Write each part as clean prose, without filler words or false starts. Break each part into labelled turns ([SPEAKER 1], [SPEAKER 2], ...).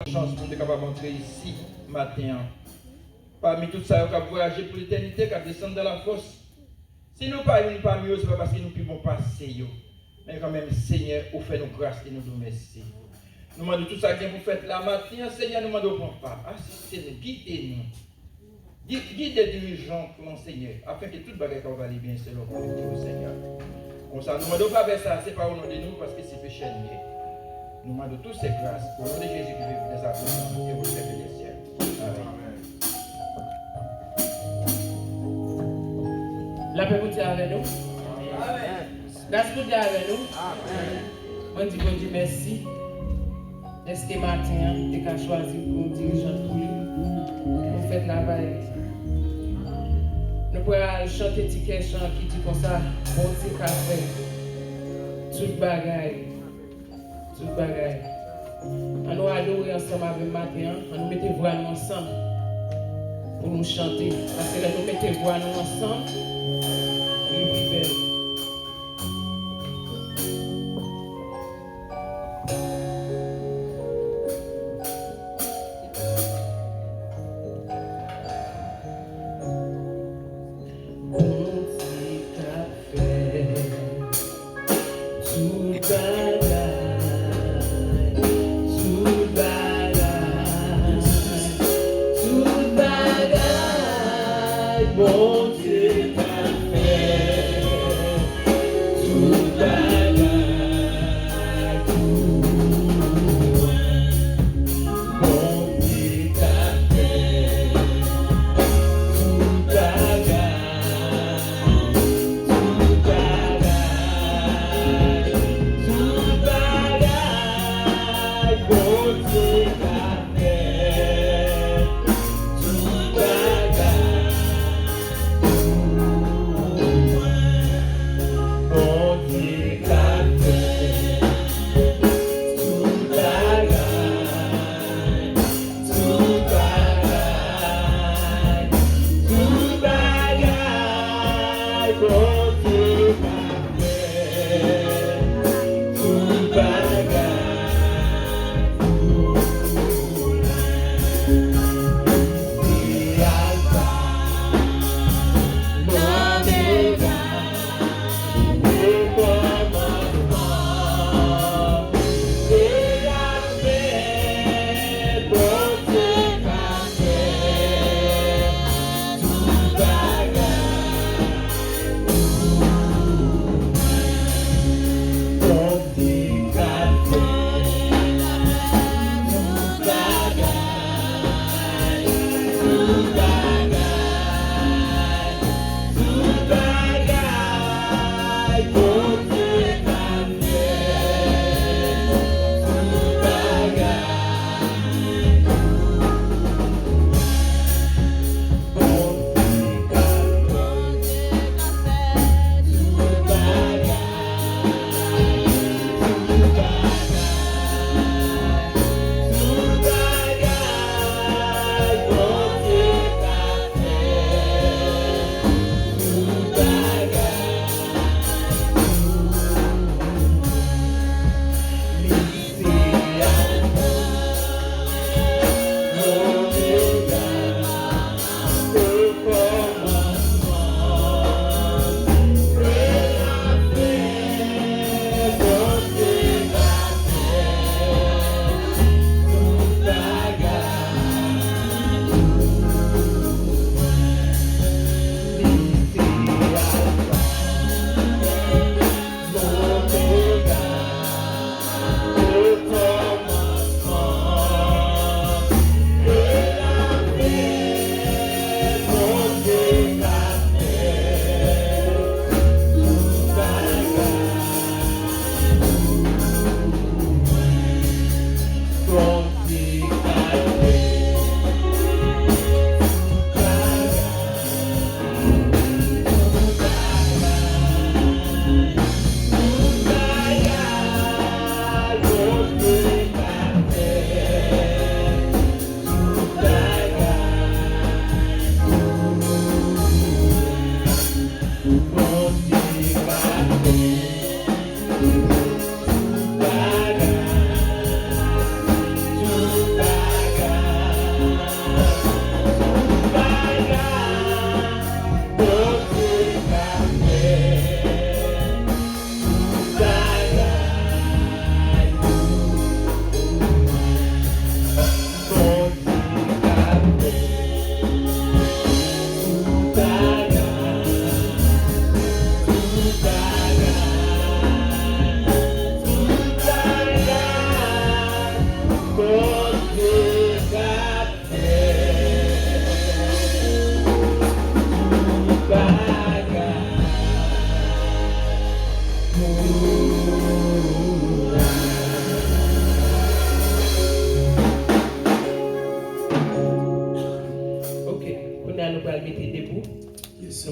[SPEAKER 1] chance pour être capable d'entrer ici matin. Parmi tout ça, on a voyagé pour l'éternité, on a descendu dans la fosse. Si nous ne parlons pas mieux, ce n'est pas parce que nous ne pouvons pas passer. Mais quand même, Seigneur, vous faites nos grâces et nous merci. Nous demandons tout ça que vous faites la matin, Seigneur, nous demandons pas. Assistez-nous, guidez-nous. Guidez les dirigeants pour Seigneur, afin que toute bagarre va aller bien selon le Seigneur. Comme ça, nous ne demandons pas faire ça, ce n'est pas au nom de nous, parce que c'est péché. Nous demandons toutes ces grâces au nom de Jésus qui veut des apôtres et au Père des cieux. Amen.
[SPEAKER 2] La paix vous avec nous. Amen. Grâce pour Dieu avec nous. Amen. On dit bon Dieu merci. Est-ce que matin, tu as choisi pour dirigeant pour lui? Pour faire la veille. Nous pouvons chanter un petit chant qui dit comme ça, bon Dieu qu'a fait. Toute bagaille. Toute bagaille. On nous adorer ensemble avec matin, on nous mettait voix nous ensemble pour nous chanter. Parce que là, nous mettons voix nous ensemble. Oui, belle.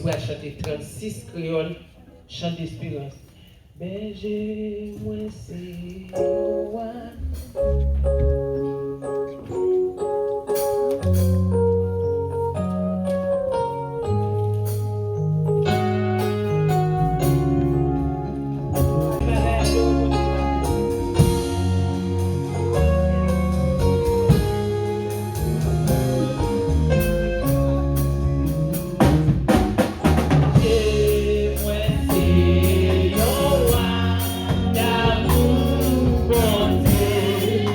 [SPEAKER 2] pour chanter 36 créoles, chant d'espérance. Berger, moi c'est roi.
[SPEAKER 3] Bonté,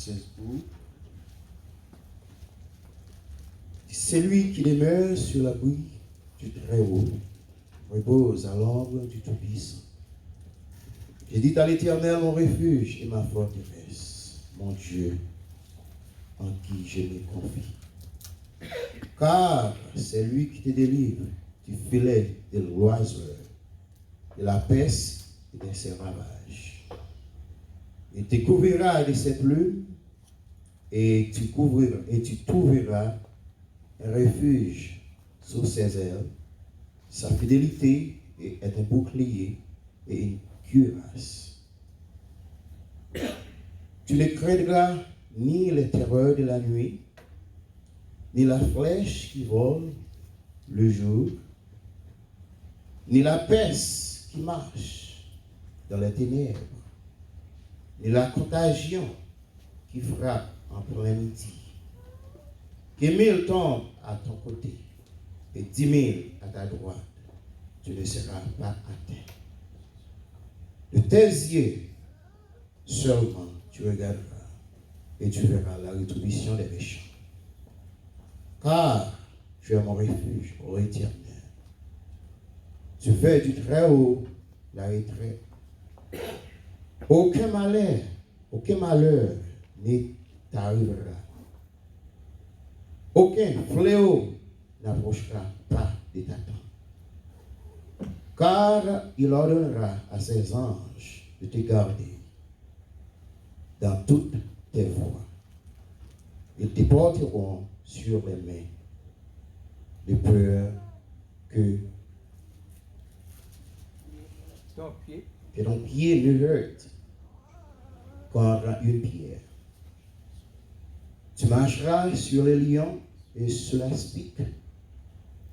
[SPEAKER 3] Saint-Saënsbourg. C'est lui qui demeure sur l'abri du Très-Haut, repose à l'ombre du Tout-Puissant. J'ai dit à l'Éternel mon refuge et ma forteresse, mon Dieu, en qui je me confie. Car c'est lui qui te délivre du filet de l'oiseleur, de la peste et de ses ravages. Il te couvrira de ses plumes et tu trouveras un refuge sous ses ailes. Sa fidélité est un bouclier et une cuirasse. Tu ne craindras ni les terreurs de la nuit, ni la flèche qui vole le jour, ni la peste qui marche dans les ténèbres, ni la contagion qui frappe en plein midi. Que 1000 tombent à ton côté et 10 000 à ta droite, tu ne seras pas atteint. De tes yeux seulement tu regarderas et tu verras la rétribution des méchants. Car tu es mon refuge, ô Éternel. Tu fais du Très-Haut la retraite. Aucun malheur ne t'arrivera. Aucun fléau n'approchera pas de ta tente. Car il ordonnera à ses anges de te garder dans toutes tes voies. Ils te porteront sur les mains, de peur que ton pied ne heurte contre une pierre. Tu marcheras sur les lions et sur la spique.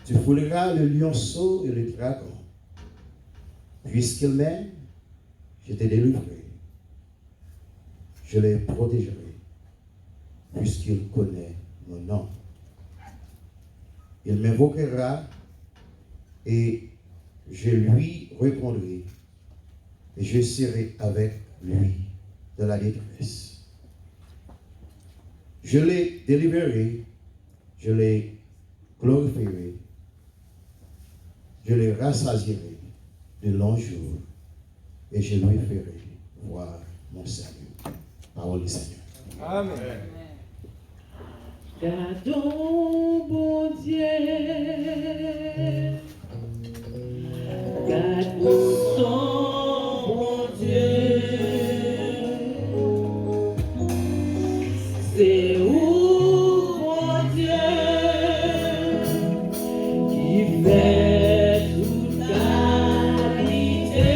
[SPEAKER 3] Tu fouleras le lionceau et le dragon. Puisqu'il m'aime, je te délivrerai. Je les protégerai, puisqu'il connaît mon nom. Il m'invoquera et je lui répondrai, et je serai avec lui dans la détresse. Je les délivrerai, je les glorifierai, je les rassasierai de longs jours, et je lui ferai voir mon salut. Parole du Seigneur.
[SPEAKER 1] Amen.
[SPEAKER 2] Gardons, bon Dieu, garde-nous son bon Dieu, c'est où, bon Dieu, qui fait toute qualité.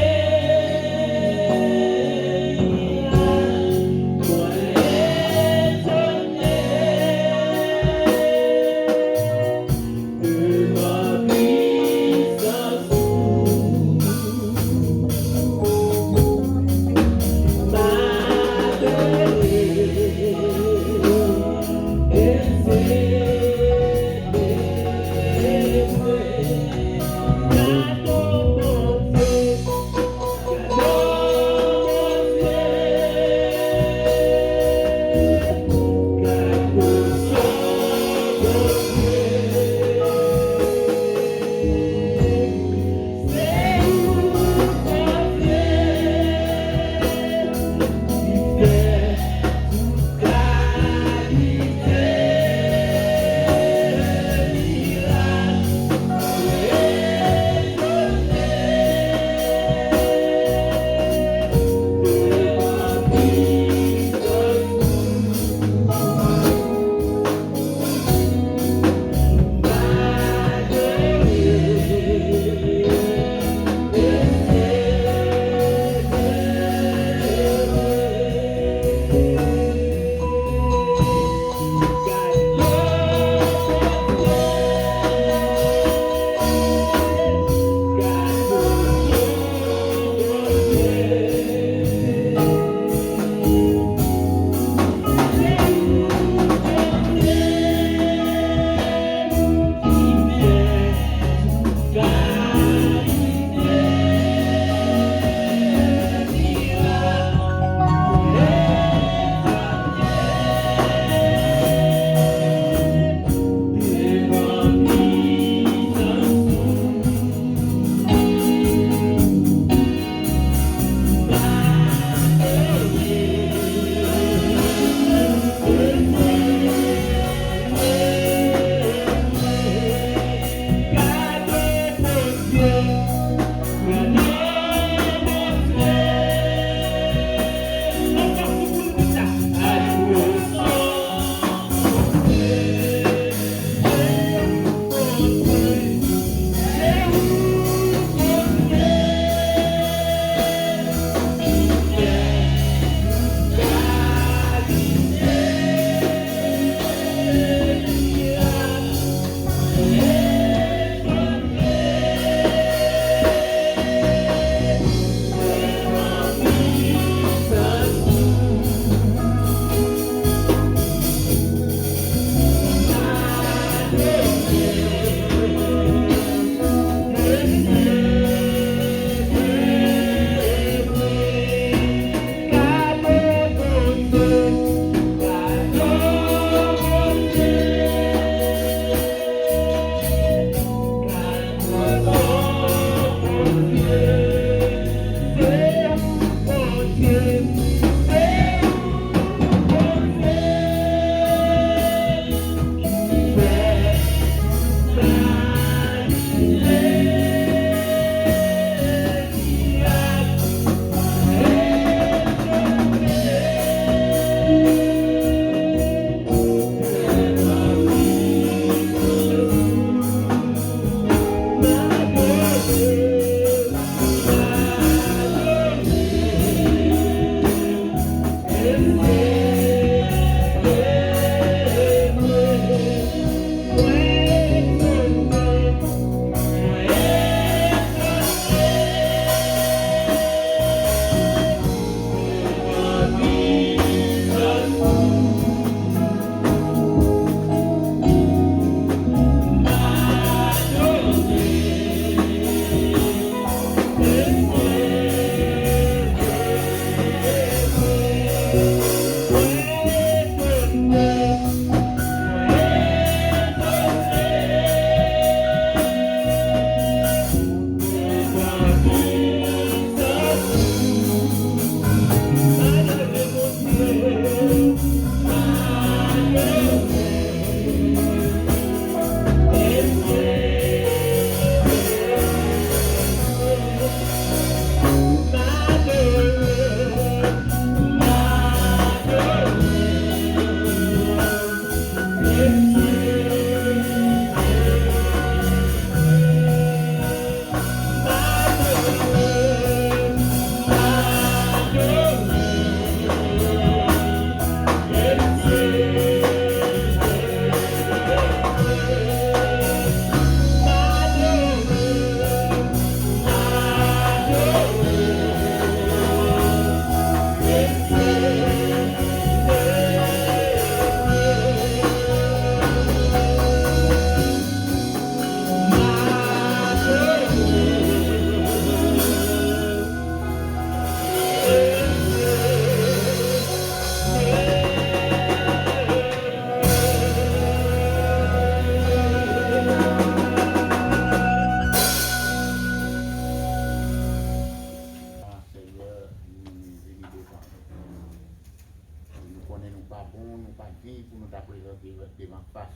[SPEAKER 4] pas bon, nous pas bien pour nous présenter devant face.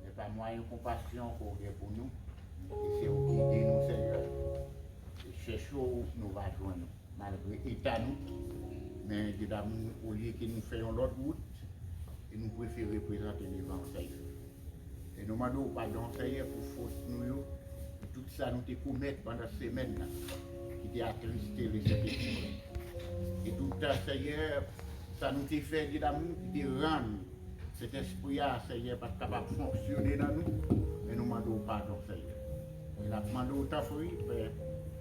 [SPEAKER 4] Mais pas moyen de compassion pour nous. Et c'est vous qui aidez nous, Seigneur. Cherchons, nous va joindre, malgré l'état nous. Mais au lieu que nous fassions l'autre route, et nous préférons présenter devant Seigneur. Et nous demandons pardon, Seigneur, pour faute nous, pour tout ça nous te commettre pendant cette semaine qui t'a attristé les petits. Et tout ça, Seigneur, ça nous a fait d'amour, qui te rendre cet esprit, Seigneur, pas capable de fonctionner dans nous. Mais nous demandons pardon, Seigneur. Et nous demandons autant pour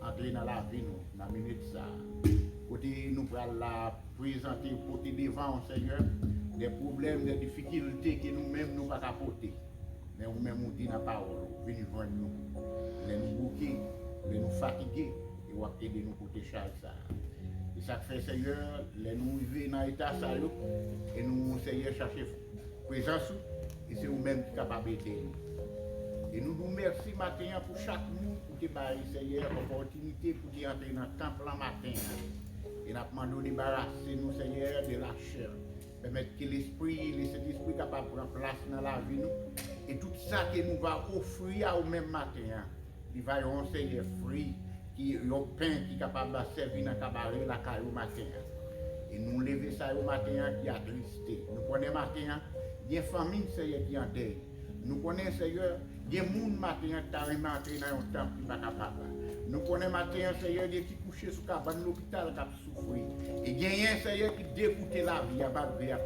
[SPEAKER 4] entrer dans la vie, nous, dans la minute ça. Côté nous allons la présenter, côté devant, Seigneur, des problèmes, des difficultés que nous-mêmes nous ne pouvons pas porter. Mais nous-mêmes, nous disons la parole, venez voir nous. Nous bouquer, nous fatiguer, et nous aider nous côté charge ça. Et ça fait, Seigneur, nous vivons dans l'état ça, et nous, Seigneur, chercher présence, et c'est nous-mêmes qui sommes capables d'aider nous. Et nous nous remercions matin pour chaque monde, pour te bailler, Seigneur, l'opportunité pour te entrer dans le temple en matin. Et nous demandons de débarrasser nous, Seigneur, de la chair. Permettre que l'esprit, cet esprit capable de prendre place dans la vie, nous. Et tout ça que nous va offrir au même matin, il va y avoir un Seigneur fruit, qui un pain qui est capable de servir dans le cabaret, la caille au matin. Et nous lever ça au matin qui a tristé. Nous connaissons matin, il y a une famille, Seigneur, qui est en deuil. Nous connaissons, Seigneur, il y a des gens matin qui sont rentrés dans un temple qui n'est pas capable. Nous connaissons matin, Seigneur, qui couché sur cabane l'hôpital qui a souffert. Et il y a un Seigneur qui dégoûte la vie, à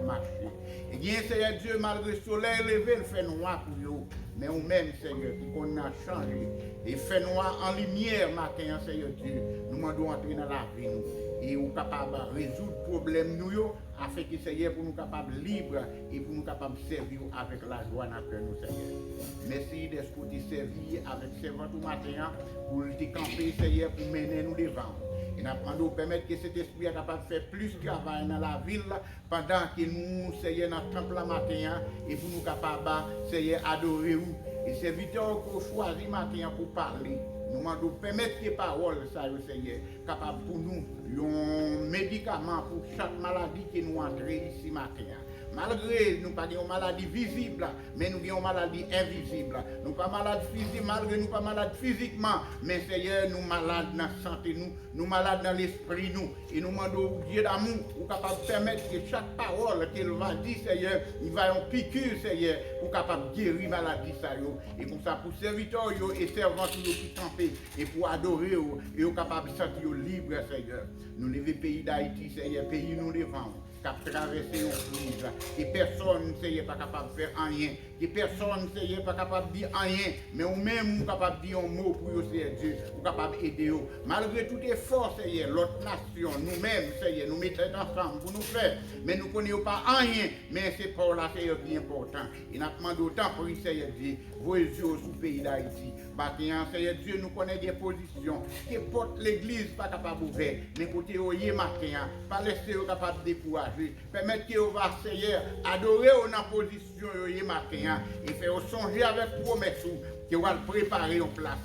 [SPEAKER 4] marcher. Et il y a un Seigneur Dieu, malgré le soleil levé, il fait noir pour eux. Mais nous-mêmes, Seigneur, qui qu'on a changé. Et fait noir en lumière matin, Seigneur Dieu. Nous demandons entrer dans la vie. Et nous sommes capables de résoudre le problème nous, afin que Seigneur pour nous capables libres et pour nous capables de servir avec la joie dans le cœur, nous, Seigneur. Merci d'être pour te servir avec servant tout matin pour te camper, Seigneur, pour mener nous devant. Et nous demandons de permettre que cet esprit est capable de faire plus de travail dans la ville pendant que nous, Seigneur, dans le temple la matin et pour nous capables, Seigneur, adorer vous. Et c'est serviteur qu'on choisit matin pour parler. Nous demandons de permettre que les paroles, Seigneur, capables pour nous, un médicament pour chaque maladie que nous entrons ici matin. Malgré nous pas une maladie visible, mais nous avons une maladie invisible. Nous pas malades physiques, malgré nous pas malades physiquement, mais Seigneur, nous malades dans la santé, nous malades dans l'esprit, nous. Et nous demandons Dieu d'amour, pour capable de permettre que chaque parole qu'il va dire, Seigneur, il va en piqûre, Seigneur, pour capable de guérir la maladie, et comme ça, pour serviteurs et servants qui campent, et pour adorer, et pour capable de sentir libre, Seigneur. Nous levons le pays d'Haïti, Seigneur, pays nous devant. Qui a traversé une crise, que personne ne pas capable de faire rien, que personne ne pas capable de dire rien, mais nous-mêmes nous capable de dire un mot pour vous, Seigneur Dieu, nous capable d'aider. Malgré tout effort, Seigneur, l'autre nation, nous-mêmes, Seigneur, nous mettons ensemble pour nous faire, mais nous ne connaissons pas rien, mais c'est pour là, Seigneur, qui est important. Et nous demandons autant pour Seigneur Dieu, vos yeux sur le pays d'Haïti. Maintenant, Seigneur Dieu, nous connaissons des positions qui portent l'église pas capable d'ouvrir, mais côté au matin, pas laisser capable de décourager. Permettre que vous va Seigneur adorer dans position hier matin et faire songer avec promesse que vous allez préparer une place.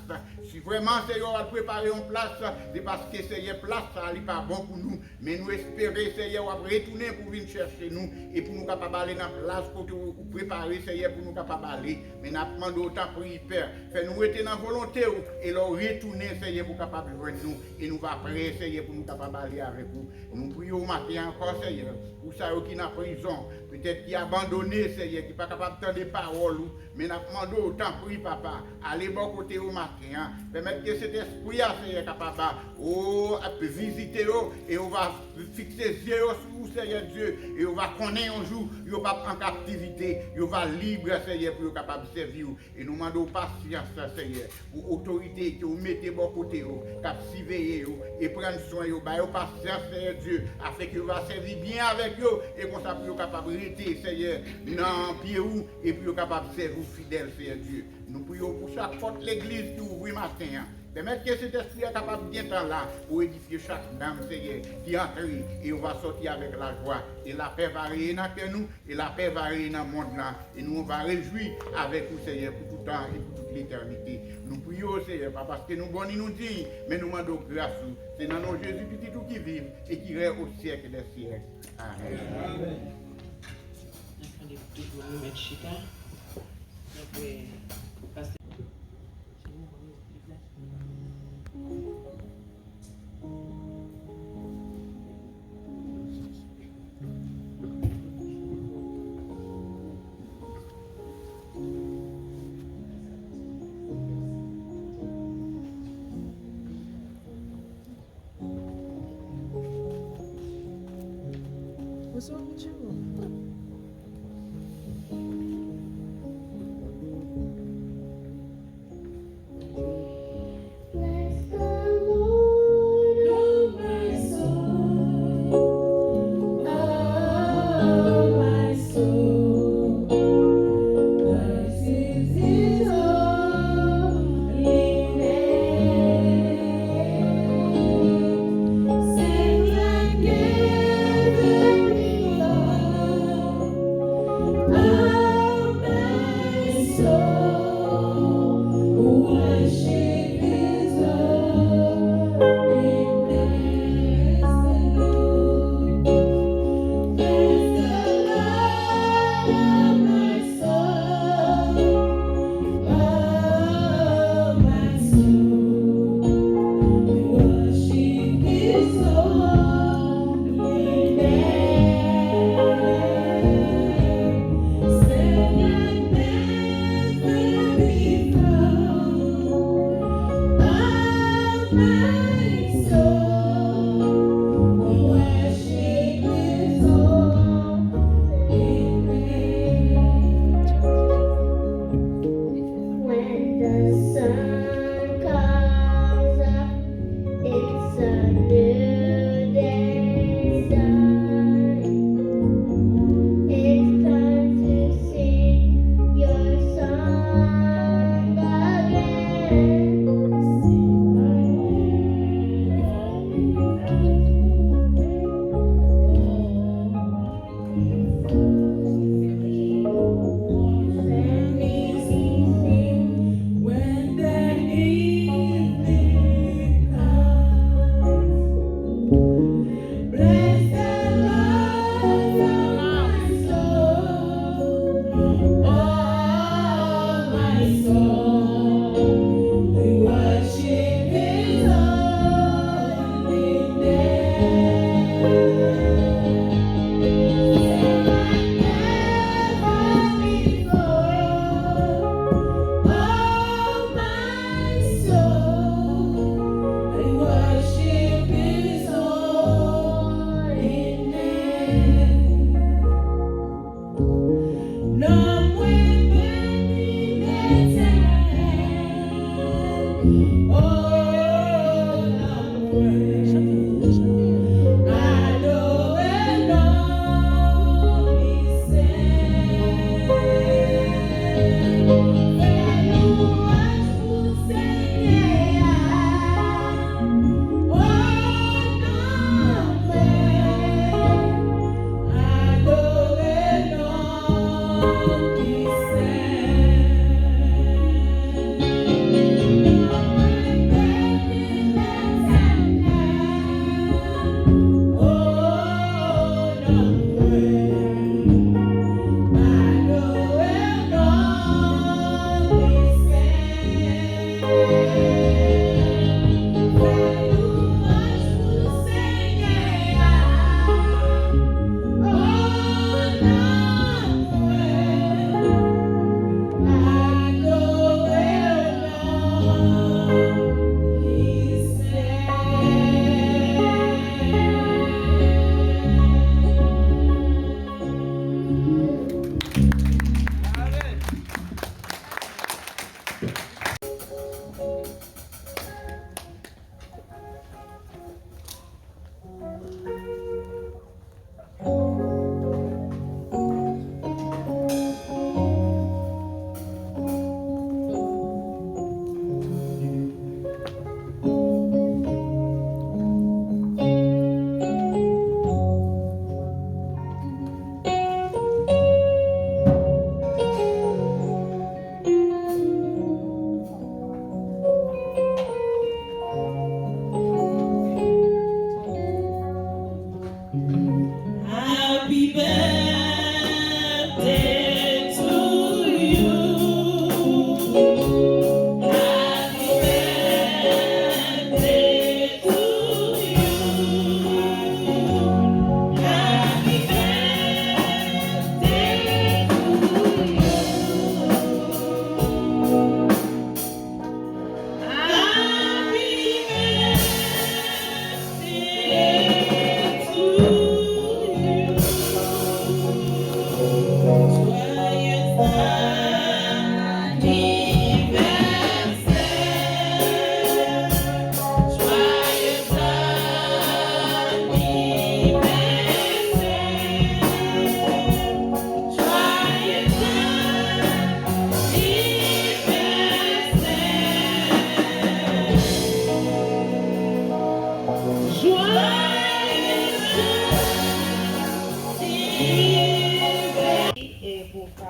[SPEAKER 4] Si vraiment Seigneur va préparer une place, c'est parce que Seigneur place ça n'est pas bon pour nous, mais nous espérons Seigneur va retourner pour venir chercher nous et pour nous capables d'aller dans la place pour préparer Seigneur pour nous capables d'aller. Mais nous demandons autant pour y faire. Fait nous rester dans la volonté et leur retourner Seigneur pour capable de joindre nous et nous va prier Seigneur pour nous capables d'aller avec vous. Nous prions au matin encore Seigneur pour ça qui est en prison, peut-être qui a abandonné Seigneur, qui n'est pas capable de des paroles, mais nous demandons autant pour papa, aller bon côté au matin, permettre que cet esprit Seigneur capable de visiter et on va fixer les yeux sur vous Seigneur Dieu et on va connaître un jour, il va en captivité, il va libre Seigneur pour être capable de servir et nous demandons patience Seigneur pour autorité que vous mettez bon côté, qui surveiller et prendre soin de vous, patience Seigneur Dieu, afin que vous va servir bien avec eux et qu'on soit plus capable de rester Seigneur dans pied où et puis capable de servir fidèle Seigneur Dieu. Nous prions pour chaque porte l'église qui ouvre matin. Permettre que cet esprit est capable de bien temps là pour édifier chaque dame Seigneur qui entre et on va sortir avec la joie et la paix va régner dans nous et la paix va régner dans le monde là et nous on va réjouir avec vous Seigneur pour tout temps et pour toute l'éternité. Nous prions Seigneur pas parce que nous bons nous disons mais nous demandons grâce. C'est dans nos Jésus petit tout qui vit et qui règne au siècle des siècles. Amen. Amen.
[SPEAKER 2] tout le monde mettre chita. Après, passer.
[SPEAKER 5] What's wrong with you?
[SPEAKER 6] Bless the Lord, oh my soul, oh my soul. Bless His holy name. Sing together before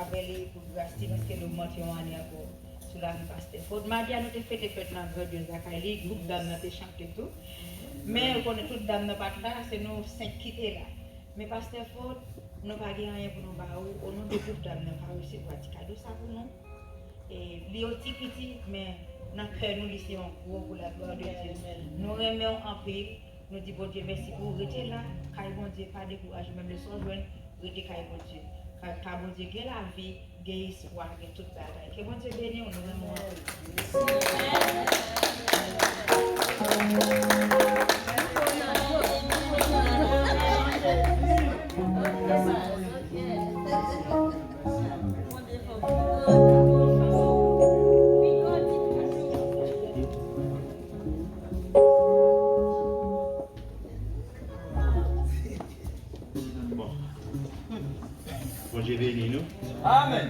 [SPEAKER 7] avec pour grâce parce que nous montions en encore sur la vie pasteur. Faut Madia nous te fait dans le Dieu Zakali, groupe d'âmes nous te chanté tout. Mais on est toutes dames pas là, c'est nous 5 qui étaient là. Mais pasteur Ford, nous pas rien pour nous ba au nom de groupe d'âmes nous pas recevoir petit cadeau ça pour nous. Et li aussi petit mais dans cœur nous ici en gros pour la gloire de Dieu. Nous remercions en paix. Nous disons bon Dieu merci pour rester là, car bon Dieu pas découragé même le soir joindre rester car bon Dieu. Car bon Dieu gagne la vie, gagne espoir, gagne toute bagaille. Que bon Dieu bénisse nous remercions.
[SPEAKER 8] Bon Dieu bénisse nous.
[SPEAKER 1] Amen.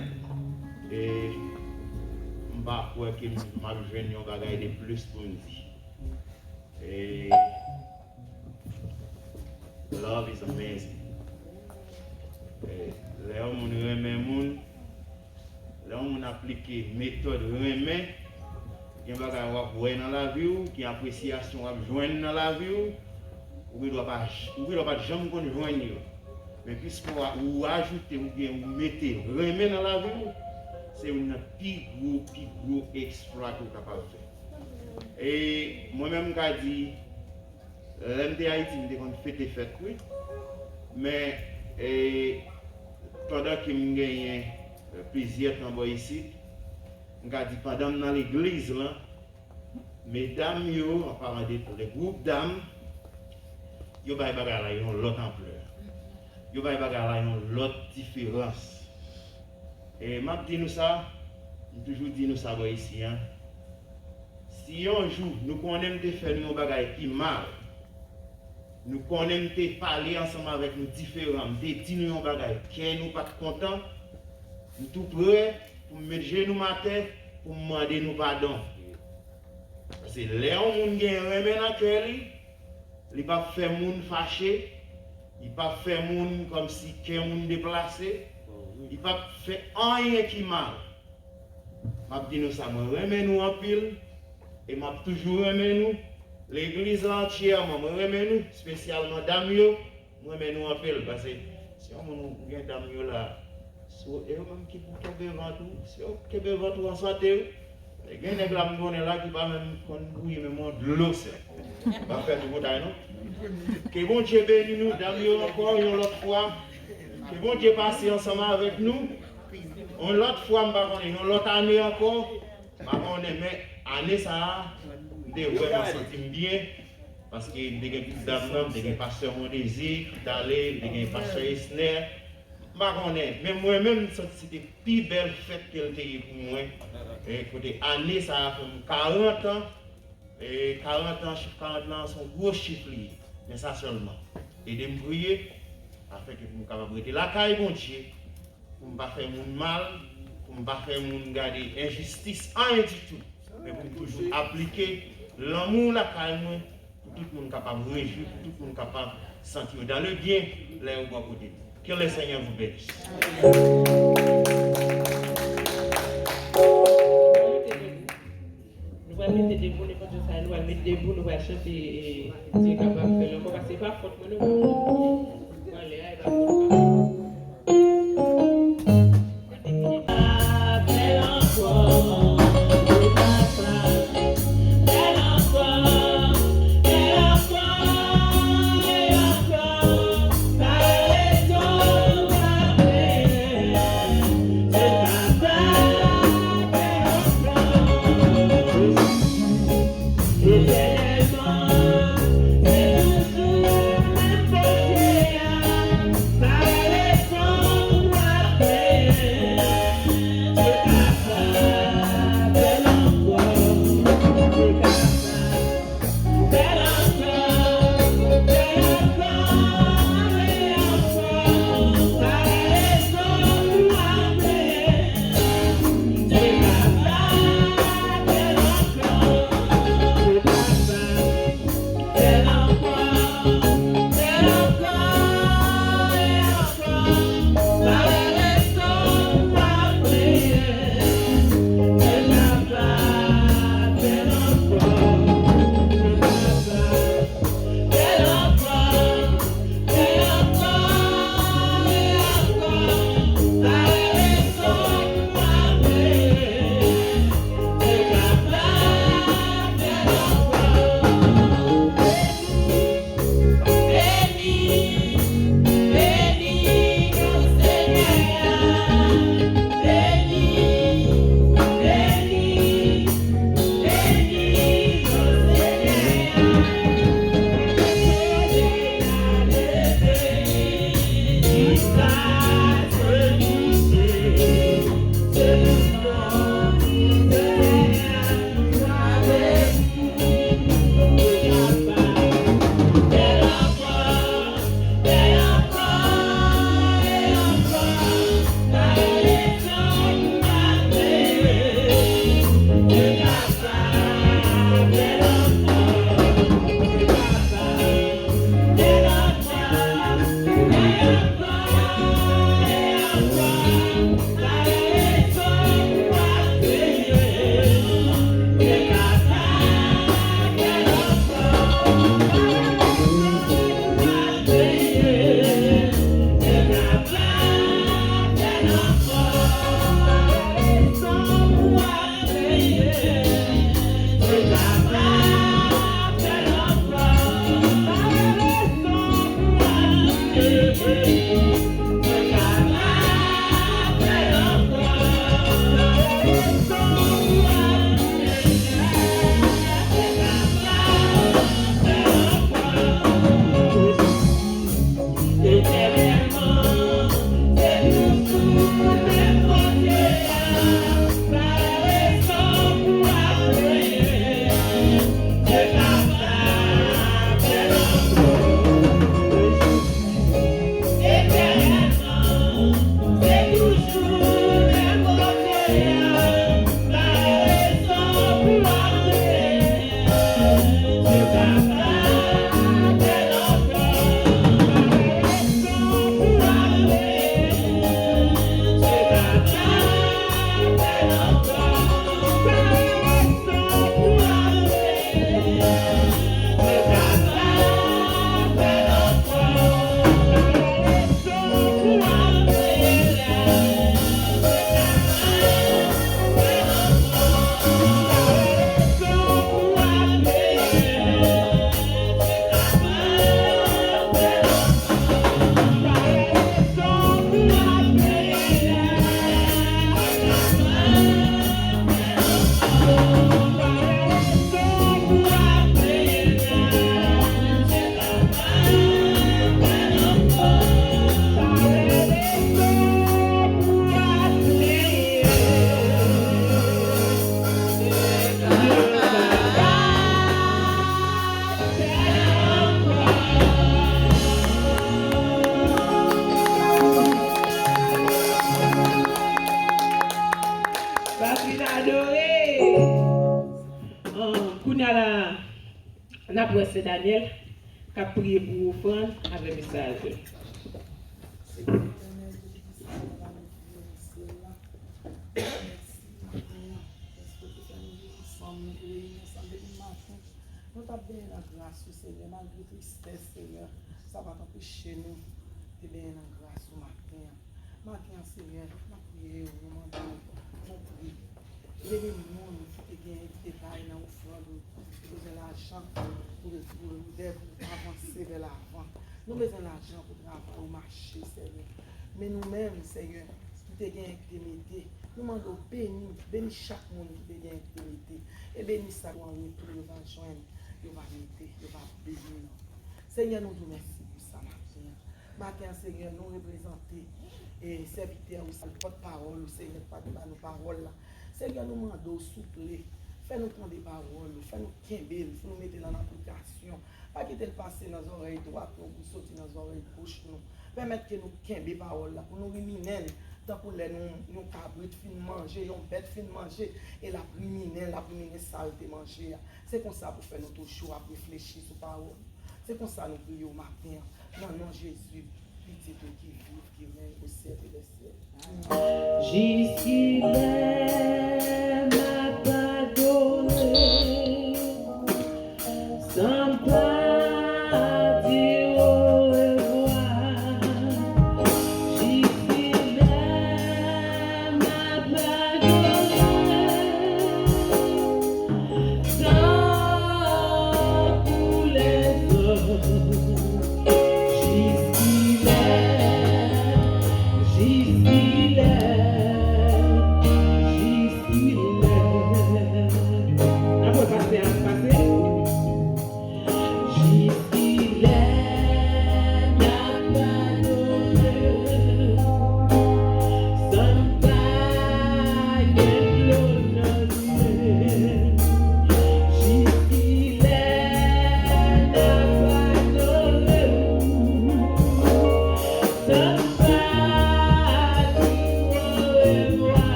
[SPEAKER 8] Et je ne sais pas que je vais un bagage de plus pour nous dire. Et love is amazing. Les hommes remet les hommes appliqué méthode remet, il y a un bagage à voir dans la vie, qui y a appréciation à joindre dans la vie, ou ne doit pas jamais joindre. Mais puisque vous ajoutez ou bien vous mettez remet dans la vie, c'est un plus gros exploit que vous êtes capable de faire. Et moi-même, je dis, l'MD Haïti, je fais des fêtes, oui. Mais pendant que je gagne plusieurs temps ici, je dis pendant dans l'église, mesdames, apparemment les groupes d'âmes, ils ont l'autre ampleur. Ils ont l'autre différence. Et je dis nous ça, je toujours dis nous ça ici. Hein. Si un jour nous connaissons faire un bagage qui mal, nous connaissons parler ensemble avec nous différents, nous disons un bagage qui nous pas content, nous tout prêts pour mettre genoux matin pour demander nous pardon. Parce que les gens qui ont remis dans le cœur, ils ne peuvent pas faire les gens fâchés, ils ne peuvent pas faire les gens comme si ils sont déplacés. Il ne peut pas faire rien qui mal. Je dis nous ça, je remets nous en pile. Et je toujours remets nous. L'église entière, je remets nous. Spécialement Damio, je remets nous en pile. Parce que si on a Damio là, c'est eux-mêmes qui peuvent tomber devant tout. C'est eux qui peuvent devant tout en santé. Il y a des gens qui là qui ne peuvent pas même conduire de l'eau. Je ne vais pas faire de bouteille, non? Que bon Dieu bénisse nous, Damio encore une autre fois. Que bon Dieu passe ensemble avec nous. Une autre fois, une autre année encore. Mais année ça, je vraiment sentir bien. Parce que des gens des pasteurs mon désir d'aller, des pasteurs Esner. Mais moi-même, c'était la plus belle fête qu'elle a eu pour moi. Et côté année ça a fait 40 ans. Et 40 ans, sont gros chiffres. Mais ça seulement. Et de me prier. Afin que nous capables de la caille bon Dieu, pour ne pas faire mon mal, pour ne pas faire mon garder injustice, rien du tout, mais pour toujours appliquer l'amour la caille pour tout le monde capable de réjouir, pour tout le monde capable de sentir dans le bien, là au bon côté. Que le Seigneur vous bénisse.
[SPEAKER 2] Nous allons mettre debout, nous allons mettre debout, nous allons chanter et Dieu est capable de faire le corps, parce que ce n'est pas faute pour nous.
[SPEAKER 6] Éternellement, et toujours, même
[SPEAKER 2] C'est Daniel qui a prié pour offrande avec le message.
[SPEAKER 9] Nous t'appelons la grâce, Seigneur, malgré tristesse, Seigneur, ça va t'empêcher nous de bien la grâce au matin. Matin, Seigneur, nous prions au moment de nous prier. Les monde qui gagnent des détails dans l'offrande, nous besoin l'argent pour avancer vers l'avant. Nous besoin l'argent pour travailler au marché, Seigneur. Mais nous-mêmes, Seigneur, qui te gagnent intimité, nous demandons bénis chaque monde qui te gagne intimité. Et bénis ça pour nous va joindre, nous va mettre, nous va bénir. Seigneur, nous vous remercions pour ça matin. Matin, Seigneur, nous représentons et serviteurs, le porte-parole, Seigneur, pas de nos paroles là. Seigneur, nous demandons souple. Fais-nous prendre des paroles, fais-nous quimber, fais-nous mettre dans l'application. Pas quitter le passer dans les oreilles droites, pour sortir dans les oreilles gauches. Permettre que nous quimber des paroles pour nous ruminer. Tant pour les nous cabrites fin manger, nous bêtes fin manger, et la ruminer sale de manger. C'est comme ça pour faire notre choix, à réfléchir sur parole. C'est comme ça nous prions au matin. Non, non, Jésus, pitié de qui vit, qui règne au siècle des siècles.
[SPEAKER 6] Jusqu'ici, m'a pardonné, sans pas dire au revoir. Jusqu'ici, m'a pardonné, sans pour les autres. Jusqu'ici,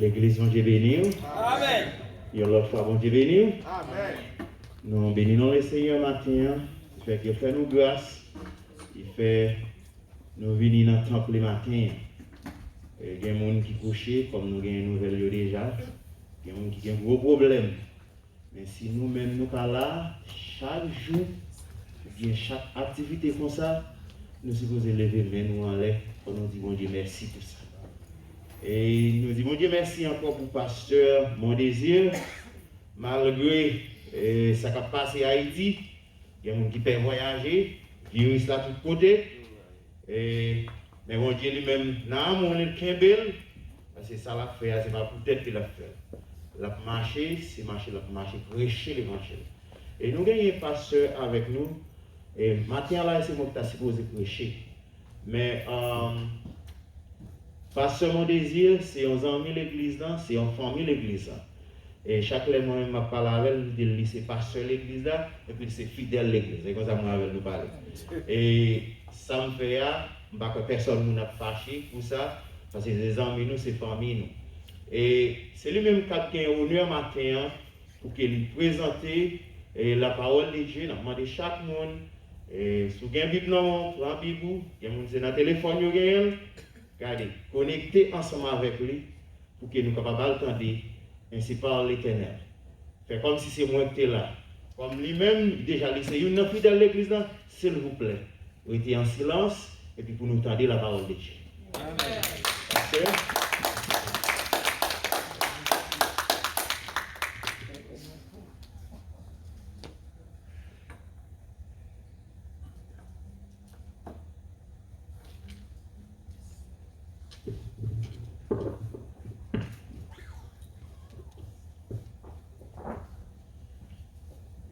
[SPEAKER 8] l'église, bon Dieu béni.
[SPEAKER 1] Amen.
[SPEAKER 8] Et l'autre fois, bon Dieu béni.
[SPEAKER 1] Amen.
[SPEAKER 8] Nous bénissons le Seigneur matin. Il fait qu'il fait nous grâce. Il fait nous venir dans le temple le matin. Il y a des gens qui couchent, comme nous avons une nouvelle déjà. Il y a des gens qui ont un gros problème. Mais si nous-mêmes nous sommes là, chaque jour, bien chaque activité comme ça, nous sommes supposés lever les mains nous en l'air pour nous dire bon Dieu merci pour ça. Et nous disons bon Dieu merci encore pour pasteur Mon Désir, malgré ça qui a passé à Haïti, il y a des gens qui peuvent voyager, virus là tout côté. Mais bon Dieu lui-même, non, on est Kimbel, parce que ça l'a fait, c'est pas peut-être qu'il l'a fait. La marché, c'est marché, la marché, prêcher les marchés. Et nous avons un pasteur avec nous. Et matin là, c'est moi qui suis supposé prêcher. Mais pasteur Mon Désir, c'est un ami l'église là, c'est une famille l'église là. Et chaque fois moi m'a parlé avec lui, c'est pasteur l'église là, et puis c'est fidèle l'église. C'est comme ça moi avec nous parler. Et ça me fait que personne n'a fâché pour ça, parce que les amis nous, c'est famille nous. Et c'est lui-même qui a honneur matin pour qu'il présente la parole de Dieu. Nous demandons chaque monde, si vous avez un Bible, prends un Bible, il y a un dans le téléphone, regardez, connectez ensemble avec lui pour que nous soyons capables d'entendre ainsi par l'Éternel. Fait comme si c'est moi qui suis là. Comme lui-même, déjà, c'est une fidèle de l'église, s'il vous plaît, restez en silence et puis pour nous entendre la parole de Dieu. Amen.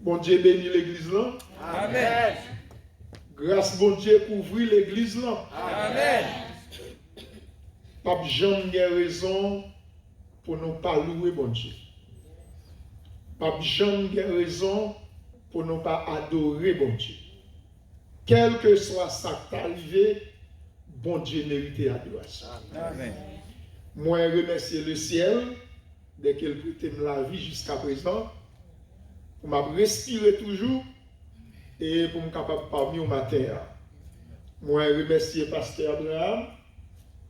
[SPEAKER 10] Bon Dieu bénit l'église là.
[SPEAKER 1] Amen.
[SPEAKER 10] Grâce bon Dieu couvrir l'église là.
[SPEAKER 1] Amen.
[SPEAKER 10] Pas jamais raison pour nous pas louer bon Dieu. Pas jamais raison pour nous pas adorer bon Dieu. Quel que soit ça qui est arrivé, bon Dieu mérite l'adoration.
[SPEAKER 1] Amen.
[SPEAKER 10] Moi, je remercie le ciel de qu'il prête la vie jusqu'à présent, pour me respirer toujours et pour me capable parmi au matin. Moi, je remercie le pasteur Abraham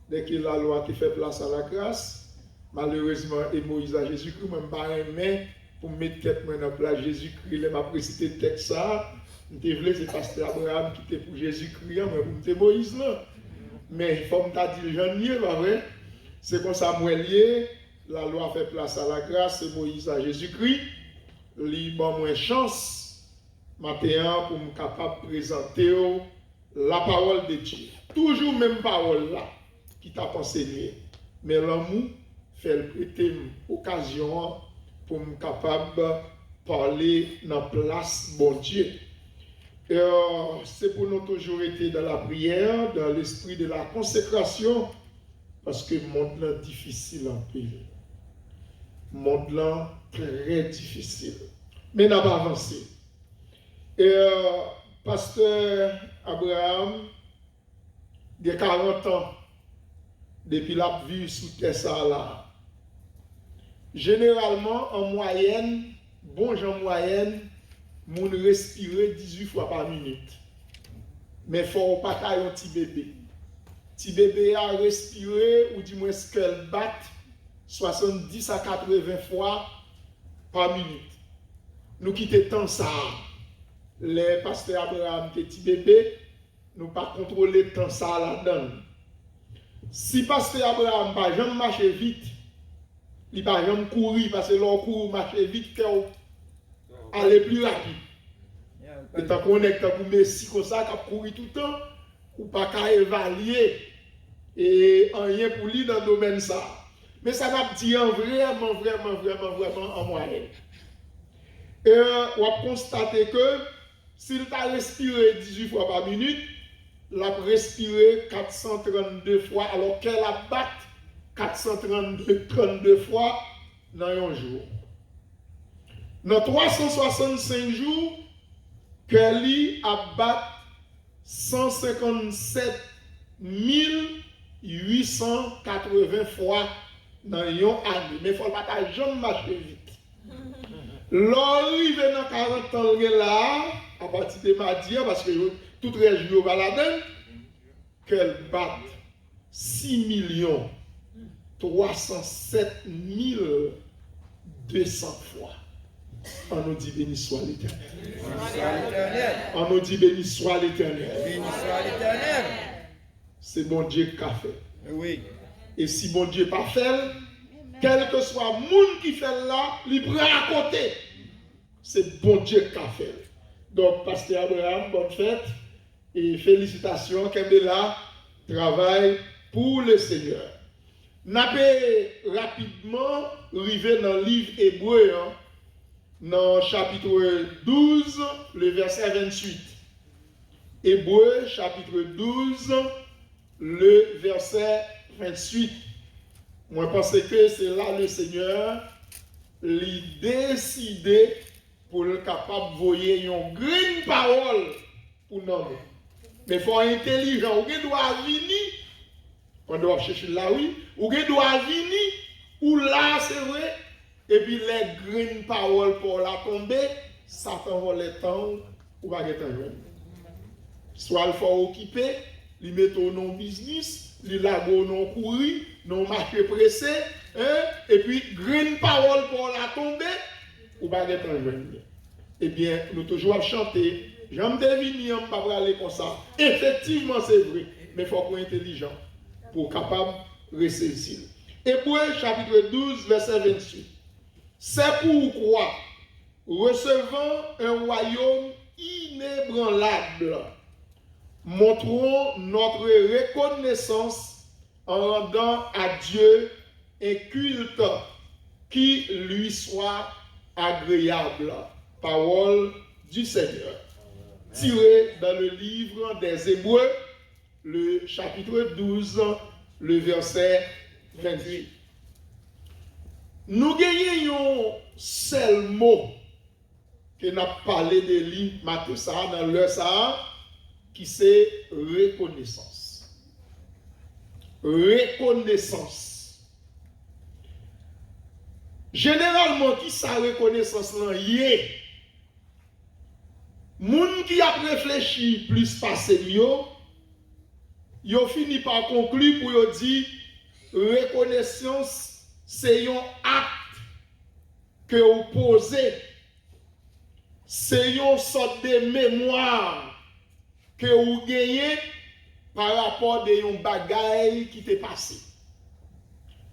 [SPEAKER 10] de qu'il la loi qui fait place à la grâce. Malheureusement, et Moïse à Jésus-Christ, je ne pas aimer pour mettre tête dans la place Jésus-Christ. Je m'a précité le texte ça. Je voulais c'est pasteur Abraham qui était pour Jésus-Christ, mais pour Moïse là. Mais il faut me dire, pas vrai? C'est comme ça, moi, lié, la loi fait place à la grâce, c'est Moïse à Jésus-Christ. Il m'a moins chance, maintenant, pour me capable de présenter la parole de Dieu. Toujours même parole là, qui t'a enseigné. Mais l'amour fait le prêter occasion pour me capable de parler dans la place bon Dieu. C'est pour nous toujours été dans la prière, dans l'esprit de la consécration, parce que le monde est difficile en pays. Le monde est très difficile. Mais nous avons avancé. Pasteur Abraham, il y a 40 ans, depuis la vie sous Tessa là. Généralement, en moyenne, en moyenne, moun respire 18 fois par minute. Mais il faut pas qu'il y ait un petit bébé. Petit bébé a respiré, ou du moins qu'elle bat 70 à 80 fois par minute. Nous quittons tant ça. Les pasteurs Abraham, petit bébé, nous pas contrôler tant ça là-dedans. Si pasteur Abraham n'a pas jamais marché vite, il n'a pas jamais couru, parce que l'on court, marcher vite, aller plus rapide. Et tant qu'on est pour Messi comme ça, qui a couru tout le temps, ou pas qu'à évaluer et rien pour lui dans le domaine ça. Mais ça va dire vraiment en moyenne. Et on va constater que s'il a respiré 18 fois par minute, il a respiré 432 fois, alors qu'elle a battu 432 fois dans un jour. Dans 365 jours, Kelly a battu 157 880 fois dans une année. Mais il faut pas jamais marcher vite. L'arrivée dans 40 ans là, à partir de mardi, parce que toute région va la donner, qu'elle batte 6 307 200 fois. On nous dit béni soit l'Éternel. On nous dit béni soit l'Éternel. C'est bon Dieu qui a fait.
[SPEAKER 1] Oui.
[SPEAKER 10] Et si bon Dieu pas fait, quel que soit le monde qui fait là, il prend à côté. C'est bon Dieu qui a fait. Donc, Pasteur Abraham, bonne fête et félicitations. Kembela travaille pour le Seigneur. N'a pas rapidement arrivé dans le livre hébreu, dans chapitre 12, le verset 28. Hébreu, chapitre 12, le verset 28. Moi, je pense que c'est là le Seigneur lui décidé pour le capable de voyer une grande parole pour nous. Mais il faut être intelligent. On doit venir, on doit chercher là, oui. On doit venir, ou là, c'est vrai. Et puis les grandes paroles pour la tomber, Satan va les temps ou va être un jeune. Soit il faut occuper, il met au non business, il lago non courir, non marché pressé, et puis grande parole pour la tomber ou va être un jeune. Eh bien, nous toujours chanter. J'aime deviner, on ne pas aller comme ça. Effectivement, c'est vrai, mais il faut qu'on soit intelligent pour être capable de ressaisir. Hébreux chapitre 12, verset 28. C'est pourquoi, recevant un royaume inébranlable, montrons notre reconnaissance en rendant à Dieu un culte qui lui soit agréable. Parole du Seigneur. Tiré dans le livre des Hébreux, le chapitre 12, le verset 28. Nous gagnons un seul mot que nous avons parlé de lui, dans le ça, qui c'est reconnaissance. Reconnaissance. Généralement, qui sa reconnaissance là yé? Moun qui a réfléchi plus passé yo fini par conclure pour yo dire reconnaissance c'est un acte que vous posez, c'est une sorte de mémoire que vous gagnez par rapport à un bagaille qui t'est passé,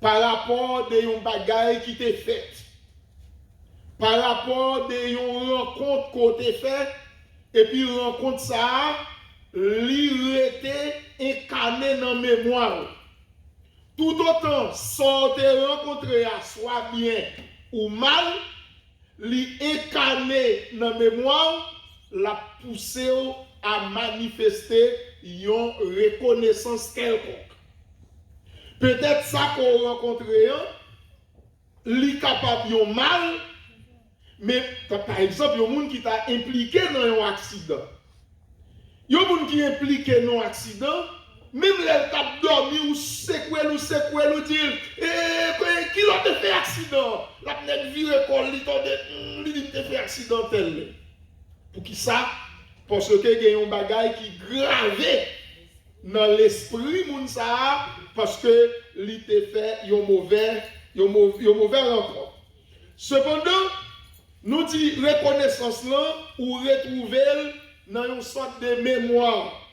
[SPEAKER 10] par rapport à un bagaille qui t'est fait, par rapport à une rencontre qu'on t'a fait, et puis rencontre ça, l'irrité incarné dans la mémoire. Tout autant, sortez rencontrer à soit bien ou mal, l'incarné dans la mémoire, la poussé à manifester une reconnaissance quelconque. Peut-être ça qu'on rencontre, li capable de mal, mais par exemple, il y a des gens qui t'a impliqué dans un accident. Il y a des gens qui sont impliqués dans un accident, même les t'a dormi ou secoué, ou dire, qui l'a fait accident? La petite vie récolte, il t'a fait accident tel. Pour qui ça? Parce que il y a un bagage qui gravé dans l'esprit moun ça parce que il t'a fait un mauvais rencontre. Cependant, nous disons reconnaissance là ou retrouver dans une sorte de mémoire.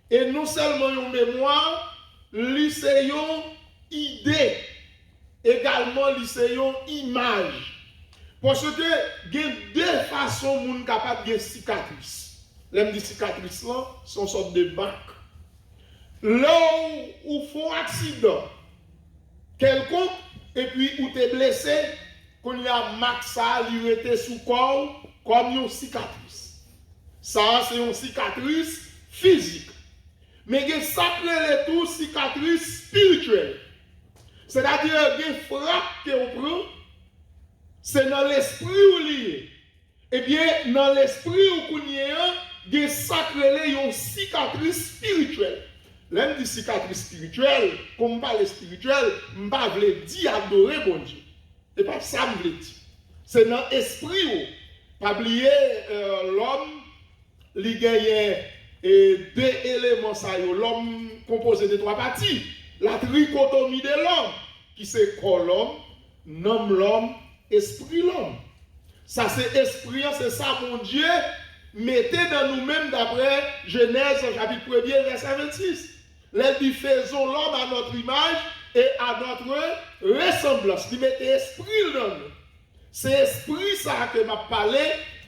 [SPEAKER 10] Et non seulement une mémoire, c'est une idée, également c'est une image. Parce que il y a deux façons moun capable de cicatrices. Les cicatrices là sont une sorte de bac. Là où font accident quelconque et puis où tu es blessé, qu'on y a max ça, il était sous corps comme une cicatrice. Ça, c'est une cicatrice physique. Mais il y a ça qui tout cicatrice spirituelle. C'est-à-dire, il y a une frappe qu'on prend, c'est dans l'esprit où il est. Eh bien, dans l'esprit où il y a ça qui une cicatrice spirituelle. L'un dit cicatrice spirituelle, comme on parle spirituel, je ne parle pas dire adorer bon Dieu. Ce n'est pas ça que je veux dire. C'est dans l'esprit. Pas oublier l'homme, il gagne deux éléments. L'homme composé de trois parties. La trichotomie de l'homme, qui c'est corps l'homme, nom l'homme, esprit l'homme. Ça c'est esprit, c'est ça mon Dieu, mettez dans nous-mêmes d'après Genèse chapitre 1er verset 26. Les dit faisons l'homme à notre image et à notre ressemblance. Il mettez esprit dans nous. C'est esprit ça que m'a parlé,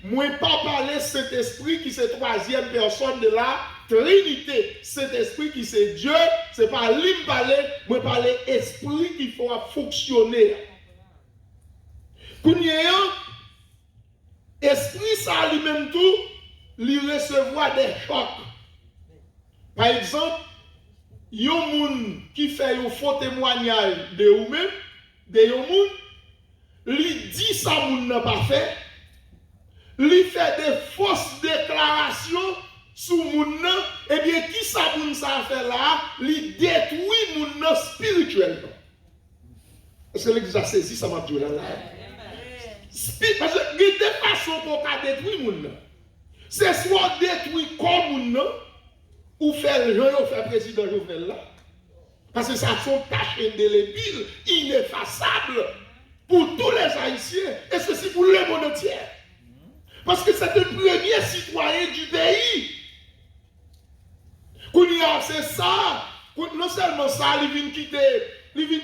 [SPEAKER 10] moi pas parler cet esprit qui c'est troisième personne de la Trinité. Cet esprit qui c'est Dieu, c'est pas lui me parler, moi parler esprit qui faut fonctionner. Esprit ça lui-même tout, lui recevoir des chocs. Par exemple, yon moun qui fait un faux témoignage de vous-même, de yon moun, lui dit ça moun n'a pas fait, lui fait des fausses déclarations sous moun nan, eh bien qui ça moun ça fait là, lui détruit moun nan spirituellement. Est-ce que l'église a saisi ça m'a dit là? Parce que il y a des façons qu'on a détruit moun nan. C'est soit détruit comme moun nan, ou faire le jeu, ou faire président Jovenel là. Parce que ça sont tâches indélébiles, ineffaçables pour tous les Haïtiens, et ceci pour le monde entier. Parce que c'est le premier citoyen du pays. C'est ça. Non seulement ça, il vient quitter, il vient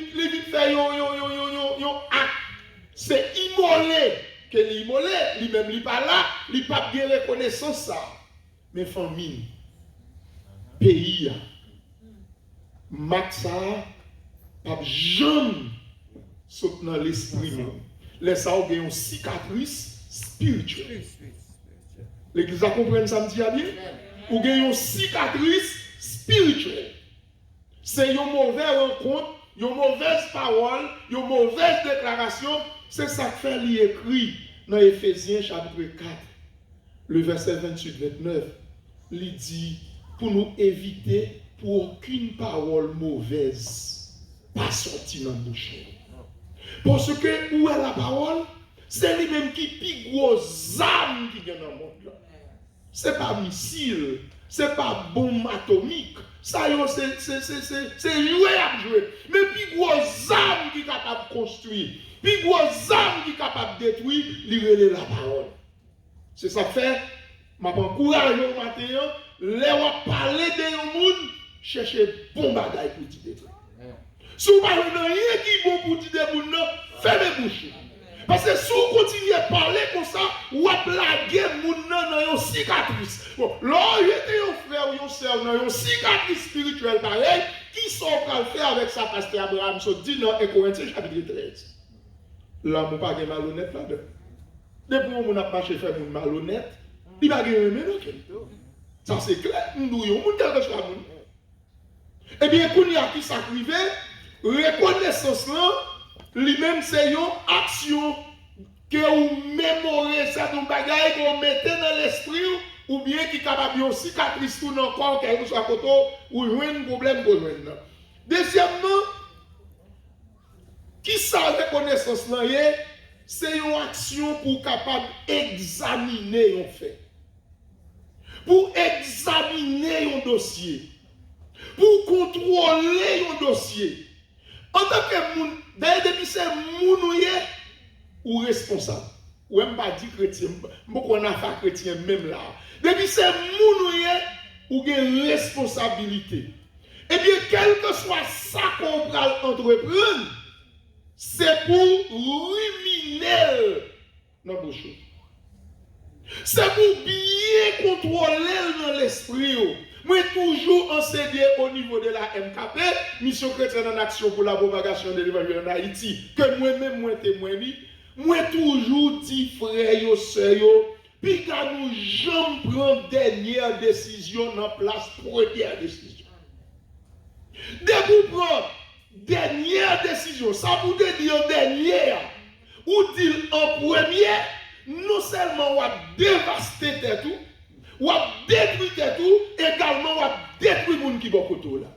[SPEAKER 10] faire un acte. C'est immolé. Que l'immolé, lui-même, il n'est pas là, il n'a pas bien reconnaissance ça. Mais famille, pays, Maxa, pas jamais sauter dans l'esprit. Les ça ont une cicatrice spirituelle. L'église a compris ça me dit bien? Ou une cicatrice spirituelle. C'est une mauvaise rencontre, une mauvaise parole, une mauvaise déclaration. C'est ça que fait l'écrit dans Éphésiens chapitre 4, le verset 28-29. Il dit, pour nous éviter pour aucune parole mauvaise pas sortir dans la bouche. Parce que où est la parole? C'est lui-même qui pique gros âmes qui viennent dans le monde. Ce n'est pas missile, ce n'est pas bombe atomique. Ça, c'est joué à jouer. Mais puis gros âmes qui sont capables de construire, puis gros âmes qui sont capables de détruire, il la parole. C'est ça que fait, je m'encourage au matin, les parler de monde, chercher bon bagage pour te détruire. Si vous parlez de rien qui est bon pour te détruire, fermez bouche. Parce que si vous continuez à parler comme ça, vous plaguez mon nom dans une cicatrice. Bon, là, il y a un frère ou une soeur dans une cicatrice spirituelle pareille, qui sont en train de faire avec ça, pasteur Abraham, se dit dans 1 Corinthiens chapitre 13. Là, je ne pas malhonnête là-dedans. Depuis que on a marché faire mon malhonnête, il va gagner même. Ça c'est clair, nous y avons quelque chose à nous. Eh bien, quand il y a qui s'accrive, reconnaissance là, lui-même c'est une action que vous mémorez certains bagages qu'on mettez dans l'esprit ou bien qui est capable de cicatrice tout dans le corps, quelque chose à côté, ou jouer un problème pour joindre. Deuxièmement, qui ça reconnaissance là, c'est une action pour capable d'examiner un fait. Pour examiner un dossier. Pour contrôler un dossier. En tant que moun, d'ailleurs, depuis c'est moun ou responsable. Ou même pas dit chrétien, beaucoup on a fait chrétien même là. Depuis c'est moun ou une responsabilité. Eh bien, quel que soit ça qu'on va entreprendre, c'est pour ruminer dans nos choses. C'est pour bien contrôler dans l'esprit. Moi, toujours enseigné au niveau de la MKP, Mission chrétienne en action pour la propagation de l'évangile en Haïti, que moi-même, moi témoigne, moi toujours dit frères et sœurs, puis quand nous jamais prendre dernière décision dans place première décision. Dès que vous prenez dernière décision, ça vous dire dernière, ou dire en première, non seulement on va dévaster tout, ou détruit tout, également ou détruit les gens qui sont côté là.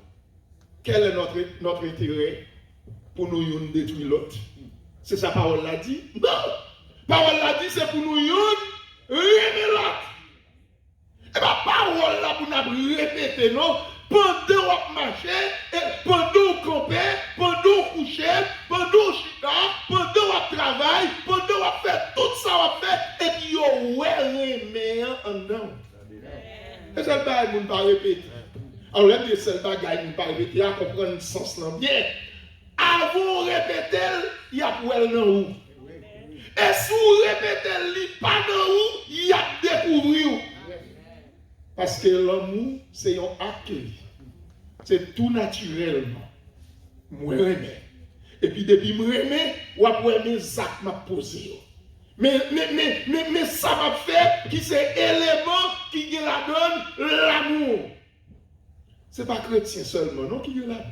[SPEAKER 10] Quel est notre intérêt pour nous détruire l'autre? C'est ça parole l'a dit? Non! Parole l'a dit, c'est pour nous aimer l'autre. Et bien, parole là pour nous répéter, non? Pendant qu'on marche, pendant qu'on campe, pendant qu'on couche, pendant qu'on chita, pendant qu'on travaille, pendant qu'on fait tout ça, on fait, et puis on remet en dedans. Et c'est le bagage qu'on ne pas répéter. Alors, là, c'est le bagage qu'on ne pas répéter, à comprendre le sens là bien. Avant de répéter, il y a pour elle dans où. Et si vous répétez, il n'y a pas dans où, il y a découvrir. Parce que l'amour, c'est un accueil. C'est tout naturellement. Moi, j'aime. Et puis, depuis que je j'aime, je vais mes actes m'a posé. Mais ça m'a fait qui c'est l'élément qui la donne l'amour. Ce n'est pas chrétien seulement, non, qui la donne.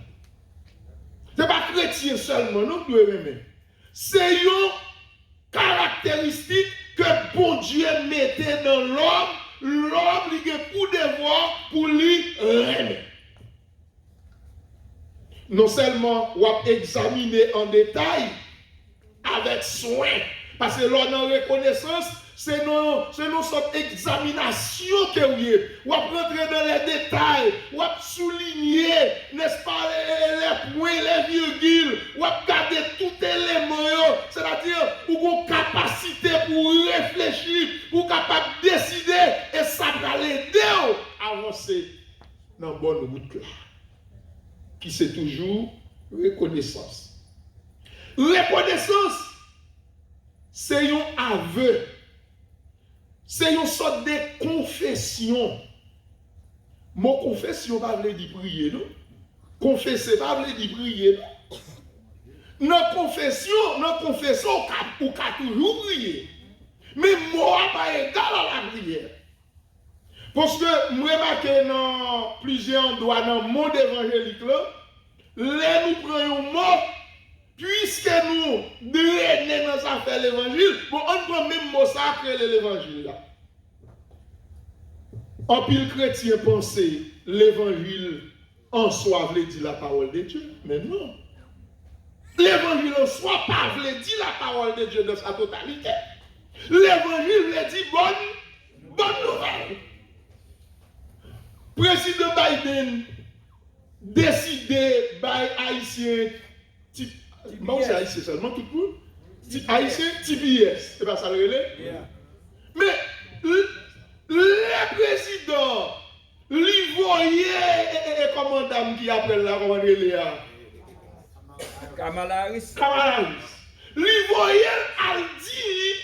[SPEAKER 10] Ce n'est pas chrétien seulement, non, qui doit aimer. C'est une caractéristique que bon Dieu mettait dans l'homme. L'homme il a pour devoir pour lui aimer. Non seulement on va examiner en détail avec soin, parce que l'on a reconnaissance, c'est nos sortes d'examination que vous avez. On va rentrer dans les détails, on va souligner, n'est-ce pas, les points, les virgules, on va garder tout élément, c'est-à-dire pour une capacité pour réfléchir, pour capable de décider, et ça va l'aider à avancer dans la bonne route là, qui c'est toujours reconnaissance. Reconnaissance, c'est un aveu. C'est une sorte de confession. Mon confession pas veut dire prier, non? Confesser pas veut dire prier, non? Notre confession, on peut toujours prier. Mais moi, pas égal à la prière. Parce que, je remarque dans plusieurs endroits dans le monde évangélique, là, nous prenons un mot, puisque nous drainons dans sa affaire l'évangile, bon, on prend même mot sacré l'évangile là. En pile chrétien penser l'évangile en soi veut dire la parole de Dieu, mais non. L'évangile en soi pas veut dire la parole de Dieu dans sa totalité. L'évangile veut dire bonne nouvelle. Président Biden décidé par Haïtien, bon, c'est Haïtien seulement tout le monde, Haïtien TBS, c'est pas ça le relais? Mais le président, lui voyait et commandant qui appelle la commande Léa.
[SPEAKER 1] Kamala Harris.
[SPEAKER 10] Lui voyait à dire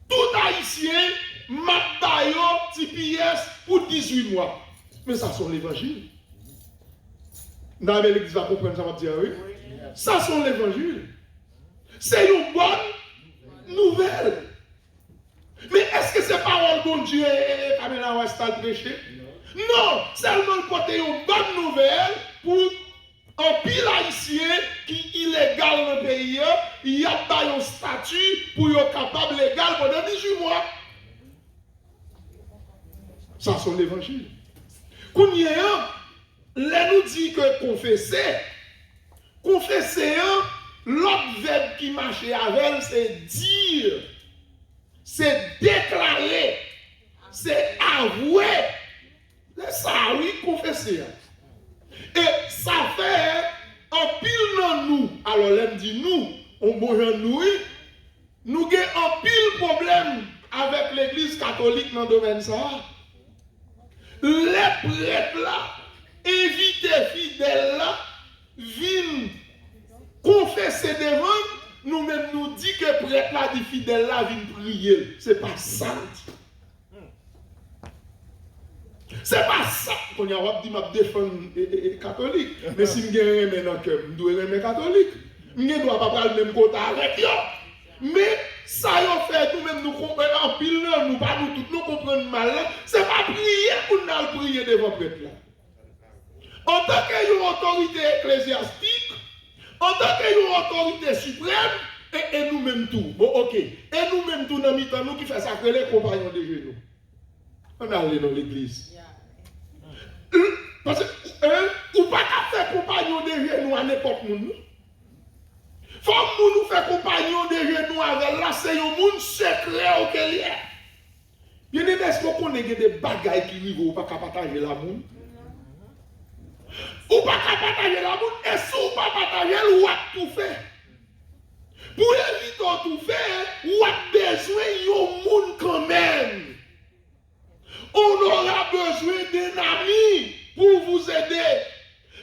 [SPEAKER 10] tout Haïtien, Matayo, TPS pour 18 mois. Mais ça sont l'évangile. Dans l'Église va comprendre ça, va dire oui. Ça sont l'évangile. C'est une bonne nouvelle. Mais est-ce que c'est parole bon Dieu et Kamala Harris a prêché? Non, seulement le côté une bonne nouvelle pour un pile haïtien qui est illégal dans le pays, il y a pas un statut pour être capable légal pendant 18 mois. Ça c'est l'évangile. Quand nous dit que confesser, l'autre verbe qui marche avec elle, c'est dire, c'est déclarer, c'est avouer. C'est ça, oui, confesser. Et ça fait un pile dans nous. Alors, elle dit nous, on bouge nous avons un pile problème avec l'église catholique dans le domaine ça. Les prêtres là, invités fidèles là, viennent confesser devant nous-mêmes, nous dit que prêtre là, dit fidèles là, viennent prier. C'est pas ça. C'est pas ça qu'on a dit que je défends les catholiques. Mais si je suis dans le cœur, je dois aimer les catholiques. Je ne dois pas prendre le même côté avec eux. Mais ça y a fait nous-mêmes, nous comprenons en pile, nous pas nous tous, nous comprenons mal. Ce n'est pas prier pour nous prier devant le prêtre là. En tant qu'une autorité ecclésiastique, en tant qu'une autorité suprême, et nous-mêmes tout. Bon, ok. Et nous-mêmes tout dans le temps, nous qui faisons sacrer les compagnons de genoux. On allait dans l'église. Parce que, ou pas qu'à faire compagnon derrière nous à n'importe où. Faut que nous faire compagnon derrière nous avec là, c'est un monde secret auquel il y a. Bien aimé, est-ce qu'on connaît des bagailles qui vivent ou pas qu'à partager l'amour? Ou pas qu'à partager l'amour, et si ou pas partager, ou à tout faire. Pour éviter tout faire, ou a besoin d'un monde quand même. On aura besoin d'un ami pour vous aider.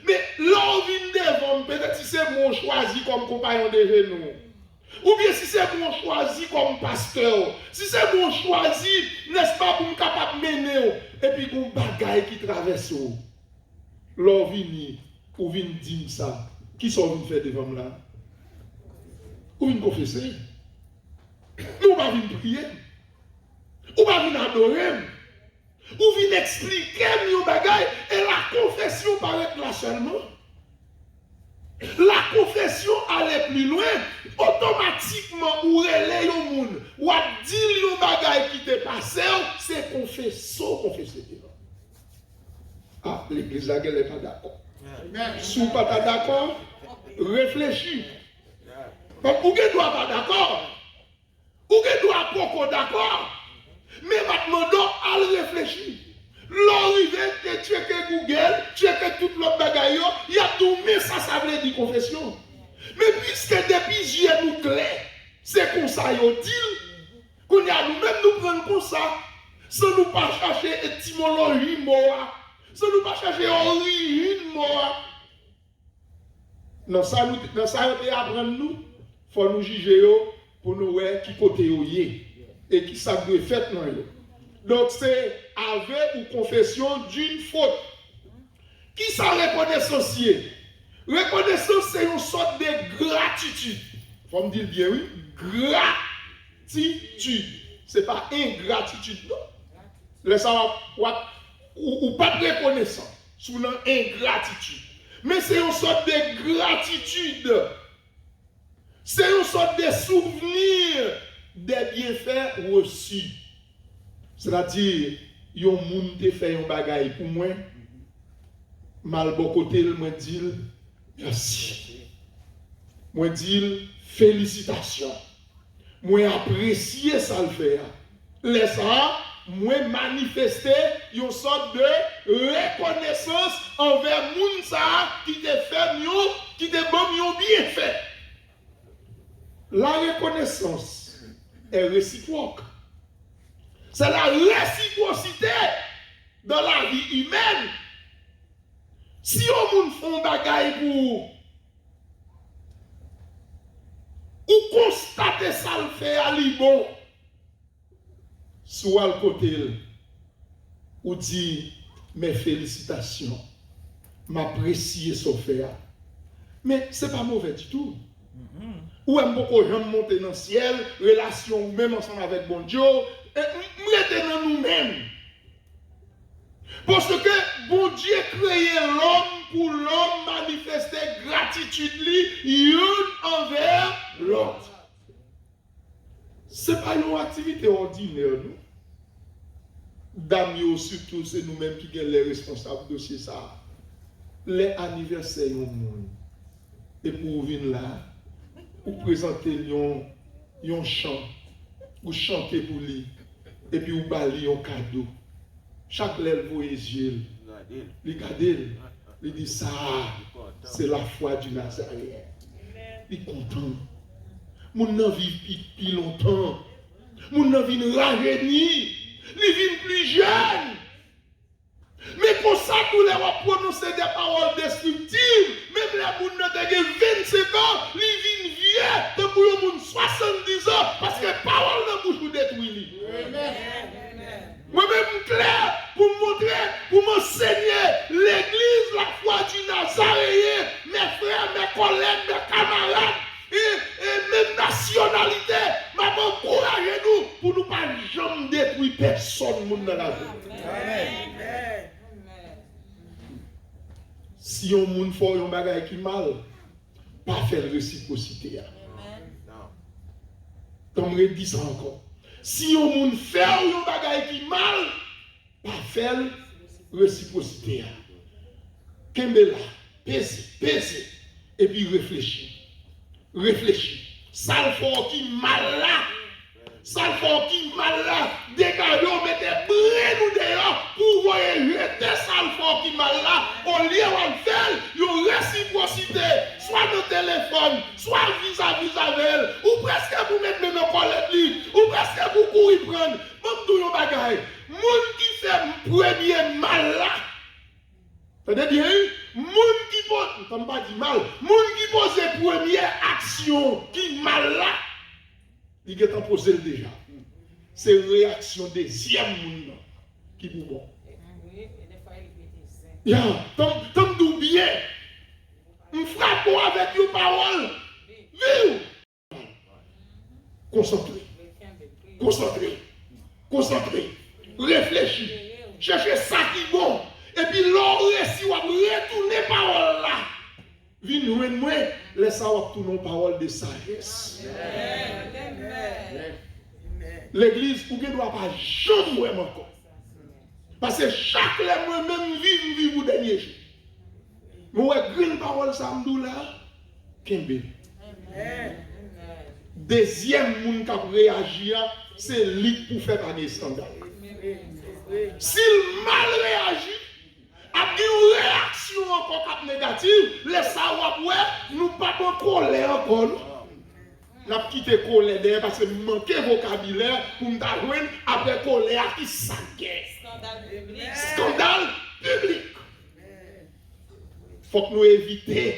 [SPEAKER 10] Mais l'envie devant, peut-être si c'est mon choisi comme compagnon de genoux. Ou bien si c'est mon choisi comme pasteur. Si c'est mon choisi, n'est-ce pas, pour me capable de mener. Et puis, qu'on bagaille qui traverse. L'envie, ou vient dire ça. Qui sont venus faire devant là? Ou vient confesser? Ou va venir prier? Ou va venir adorer? Ou vient expliquer mon bagaille? Et la confession paraît là seulement. La confession allait plus loin, automatiquement, ou relais au monde, ou a dit le bagaille qui t'est passé, c'est confesser. Ah, l'église là, elle n'est pas d'accord. Si vous n'êtes pas d'accord, réfléchis. Ou ne doit pas d'accord, ou ne doit pas d'accord, mais maintenant, à réfléchir. L'arrivée, tu es que Google, tu es que toute l'autre bagaille, il y a tout, mais ça veut dire confession. Mais puisque depuis j'ai nous clair, c'est comme ça, il dit, qu'on y a nous-mêmes nous prenons comme ça, sans nous pas chercher étymologie, sans nous pas chercher origine, dans ça, nous apprendre nous, il faut nous juger pour nous voir qui côté y est et qui ça doit faire dans eux. Donc c'est avec ou confession d'une faute. Qui ça reconnaissance? Reconnaissance, c'est une sorte de gratitude. Il faut me dire bien, oui. Gratitude. Ce n'est pas ingratitude, non. Ou pas de reconnaissance. Sous l'ingratitude. Mais c'est une sorte de gratitude. C'est une sorte de souvenir des bienfaits reçus. C'est-à-dire, yon moun te fait un bagaille pour moi, mal bon côté, moi dis merci. Moi dis félicitations. Moi apprécier ça le faire. Laisse ça, moi manifester une sorte de reconnaissance envers moun ça qui te fait mieux, qui te bon bien fait. La reconnaissance est réciproque. C'est la réciprocité dans la vie humaine. Si on fait un bagaille pour ou constater ça le fait à l'ibon, soit le côté, ou dit mes félicitations, m'apprécier ce fait. Mais ce n'est pas mauvais du tout. Ou aime beaucoup monter dans le ciel, relation même ensemble avec bon Dieu. Mettez dans nous-mêmes. Parce que bon Dieu créé l'homme pour l'homme manifester gratitude l'un envers l'autre. Ce n'est pas une activité ordinaire, nous. Dame, surtout, c'est nous-mêmes qui sommes les responsables de ça. Les anniversaires au monde. Et pour venir là, pour présenter un chant, ou chanter pour lui. Et puis, vous balayez un cadeau. Chaque lèvre, vous yeux, regardez, il dit ça, c'est la foi du Nazareth. Il est content. Mon n'en vit plus longtemps. Mon n'en vit rajeunir. Il vit plus jeune. Mais pour ça, tous les gens prononcer des paroles destructives. Même les gens qui ont 25 ans, ils vivent vieux. Donc, pour les gens 70 ans, parce que les paroles ne bouche pour détruire. Moi-même, clair, pour montrer, pour m'enseigner l'église, la foi du Nazaréen, mes frères, mes collègues, mes camarades, et même nationalité, m'a encouragé nous pour nous pas jamais détruire personne dans la vie. Amen. Si on moun fait un bagage qui mal, pas faire réciprocité. Comme je dis ça encore. Si on moun fait un bagage qui mal, fait réciprocité. Kembela, pèse, et puis réfléchis. Ça le fait qui mal là. Ça le fait qui mal là. Dégagez, mettez près nous dehors pour voir jeter ça le fait qui mal là. Au lieu de faire une réciprocité, soit dans le téléphone, soit vis-à-vis avec elle, ou presque pour mettre dans le collet, ou presque pour courir prendre. Même tout le bagage. Moun qui fait premier mal là. C'est-à-dire, moun qui pose, comme pas dit mal, moun qui pose première action qui mal là, il est en posé déjà. C'est réaction deuxième moun qui vous bon. Ya, t'en d'oublier, on frappe avec une parole, vive. Concentré, réfléchis, cherchez ça qui est bon. Et puis l'on réussit à retourner parole là. Viens moi, laisse à retourner parole de sagesse. L'église, pour qu'elle ne doit pas jamais encore. Parce que chaque lèvre même vive au dernier jour. Mais ouais, grande parole ça me là, Kembe. Deuxième monde qui a réagi, c'est lui pour faire un scandale. S'il mal réagit, a une réaction encore négative, laisse savoir nous pas en colère encore. Nous avons quitté colère d'ailleurs parce que nous manquons vocabulaire pour nous avoir après colère qui s'enquête. Scandale public. Faut que nous évitions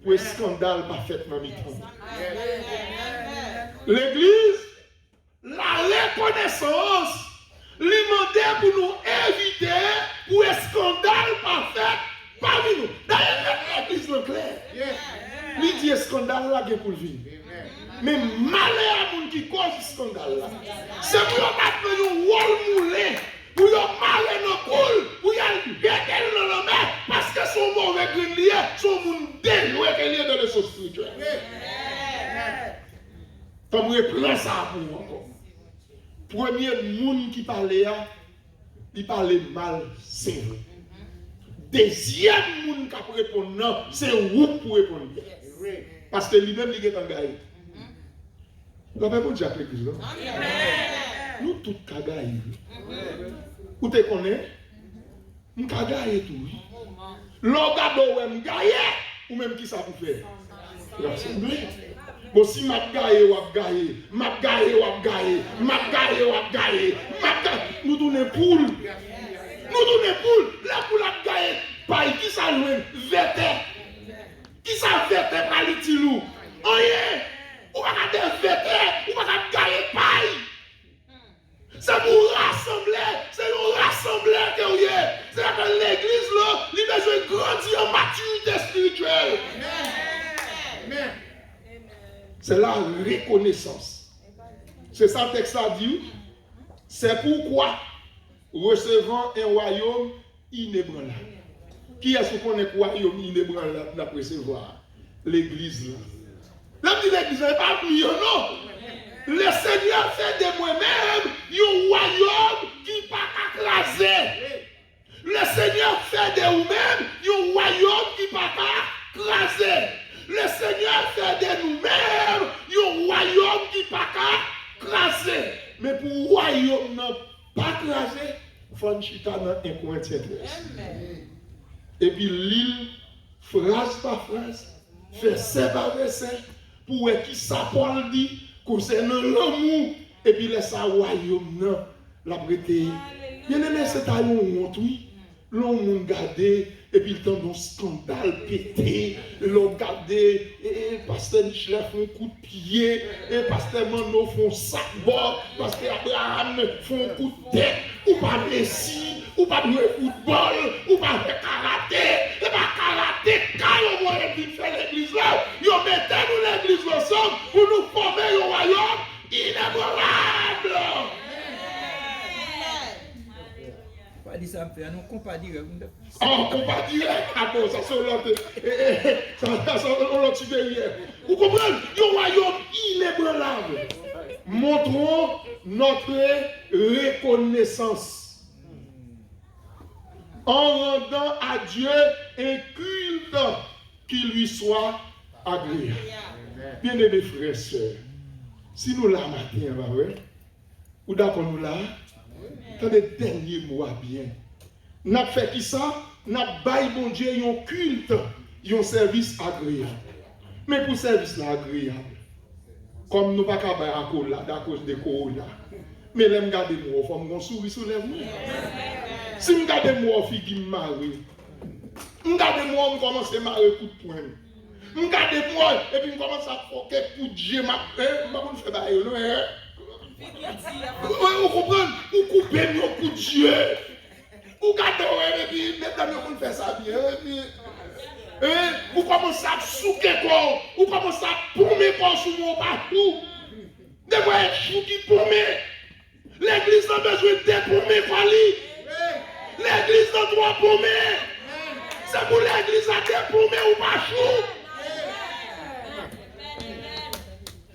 [SPEAKER 10] pour un scandale pas fait dans mi-temps. L'église, la reconnaissance, l'immonde pour nous éviter pour un scandale pas fait parmi nous. D'ailleurs, l'église est claire. Il dit scandale là pour le vivre. Mais malheur à moun qui cause ce scandale là. C'est pour mettre un rôle moulé, pour malheur dans coule, pour y aller dans la mer, parce que son mauvais grenier, son monde déjoué qui est dans le sens spirituel. Comme reprend ça pour moi encore. Premier monde qui parlait, il parlait mal, c'est vrai. Deuxième monde qui répond non, c'est vous pour répondre. Parce que lui-même, il est engagé. Nous avons déjà l'église là. Nous tous cagaillés. Vous te connaissez? Nous cagaillés tout. L'orgado ou m'gaillé ou même qui ça pour faire? L'assemblée. Bon si m'a gaillé ou a gaillé, m'a gaillé ou a gaillé, m'a gaillé ou a gaillé, nous tournons poule. Nous tournons poule. La poule a gaillé. Paille qui ça loin? Vete. Qui ça vete par les tilou? Oye. Ou pas de vêtements, ou pas de gagner paille. C'est pour rassembler, c'est pour rassembler que vous êtes. C'est que l'église là, il a besoin de grandir en maturité spirituelle. Amen. C'est la reconnaissance. C'est ça le texte a dit. C'est pourquoi recevant un royaume inébranlable. Qui est-ce qu'on connaît un royaume inébranlable pour recevoir? L'église là. L'église n'est pas mieux, non. Le Seigneur fait de moi-même un royaume qui n'est pas écrasé. Le Seigneur fait de vous-même un royaume qui n'est pas écrasé. Le Seigneur fait de nous-mêmes un royaume qui n'est pas écrasé. Mais pour le royaume n'est pas écrasé, il faut une chita dans 1 Corinthiens 13. Et puis l'île, phrase par phrase, verset par verset, pour qui ça Paul dit concernant l'amour et puis laisse ça royaume non la prêter. Bien aimé c'est à une honte oui. L'on garder et puis le temps d'un scandale pété, l'on garder et pasteur Michel font un coup de pied et pasteur Mano font sac bord, pasteur Abraham font un coup de tête ou pas Messi ou pas jouer football ou pas faire karaté et pas karaté quand on va faire l'église là, yo mettez nous l'église ensemble pour nous former un royaume inébranlable.
[SPEAKER 1] Pas dit ça me fait, non, compas direct.
[SPEAKER 10] Oh, compas direct, attends, ça c'est l'autre. Ça c'est l'autre supérieur. Vous comprenez? Le royaume inébranlable. Montrons notre reconnaissance. en rendant à Dieu un culte qui lui soit agréable. Bien-aimés frères et sœurs, si nous là matin, ou d'accord nous là, dans les derniers mois bien, nous avons fait qui ça? Nous avons baillé bon Dieu un culte, un service agréable. Mais pour service là agréable, comme nous ne pouvons pas faire à cause de Corona, mais là, regardez-moi, il faut que je souris sur les lèvres. Si je regarde moi, fille qui me marie, regardez-moi, je commence à marrer coup de poing. Regardez-moi, et puis je commence à foquer coup de Dieu, je ne fais pas ça. Vous comprenez? Vous coupez mon coup de Dieu. Vous regardez, et puis maintenant, vous faites ça bien. Vous commencez à souquer quoi? Vous commencez à paumer quoi sur mon partout? De quoi est-ce qui paume? L'église a besoin de dépaumer quoi? L'église a droit de paumer. C'est pour l'église à dépaumer ou pas chou?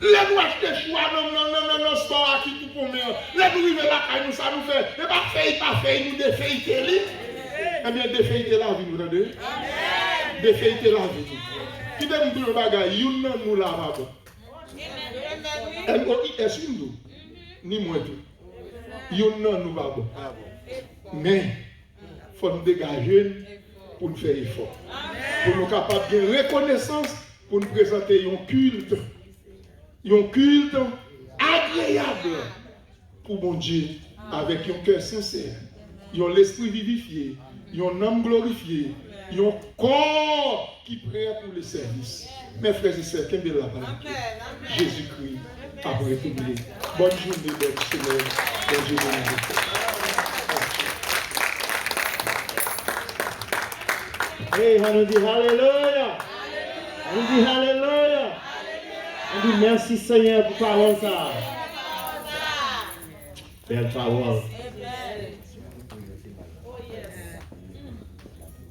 [SPEAKER 10] Les nous acheter choix, non, sport à qui tout paumer. Les nous vivons là, nous ça nous fait. Et pas fait, nous défaiter. Eh bien, défaiter la vie, nous entendez? Défaiter la vie. Qui donne nous bagaille, nous nous la baba. M-O-I-S, nous, ni moi tout. Nous nous baba. Mais, il faut nous dégager pour nous faire effort. Pour nous capables de reconnaissance, pour nous présenter un culte agréable pour mon Dieu, avec un cœur sincère, l'esprit vivifié, un âme glorifié, un corps qui prie pour le service. Mes frères et sœurs, qu'est-ce que la parole? Jésus-Christ, après tout. Bonne journée, bonne semaine, bonne journée.
[SPEAKER 6] Hey, on nous dit Alléluia. On nous dit Alléluia. On dit merci Seigneur pour parole ça. Belle parole.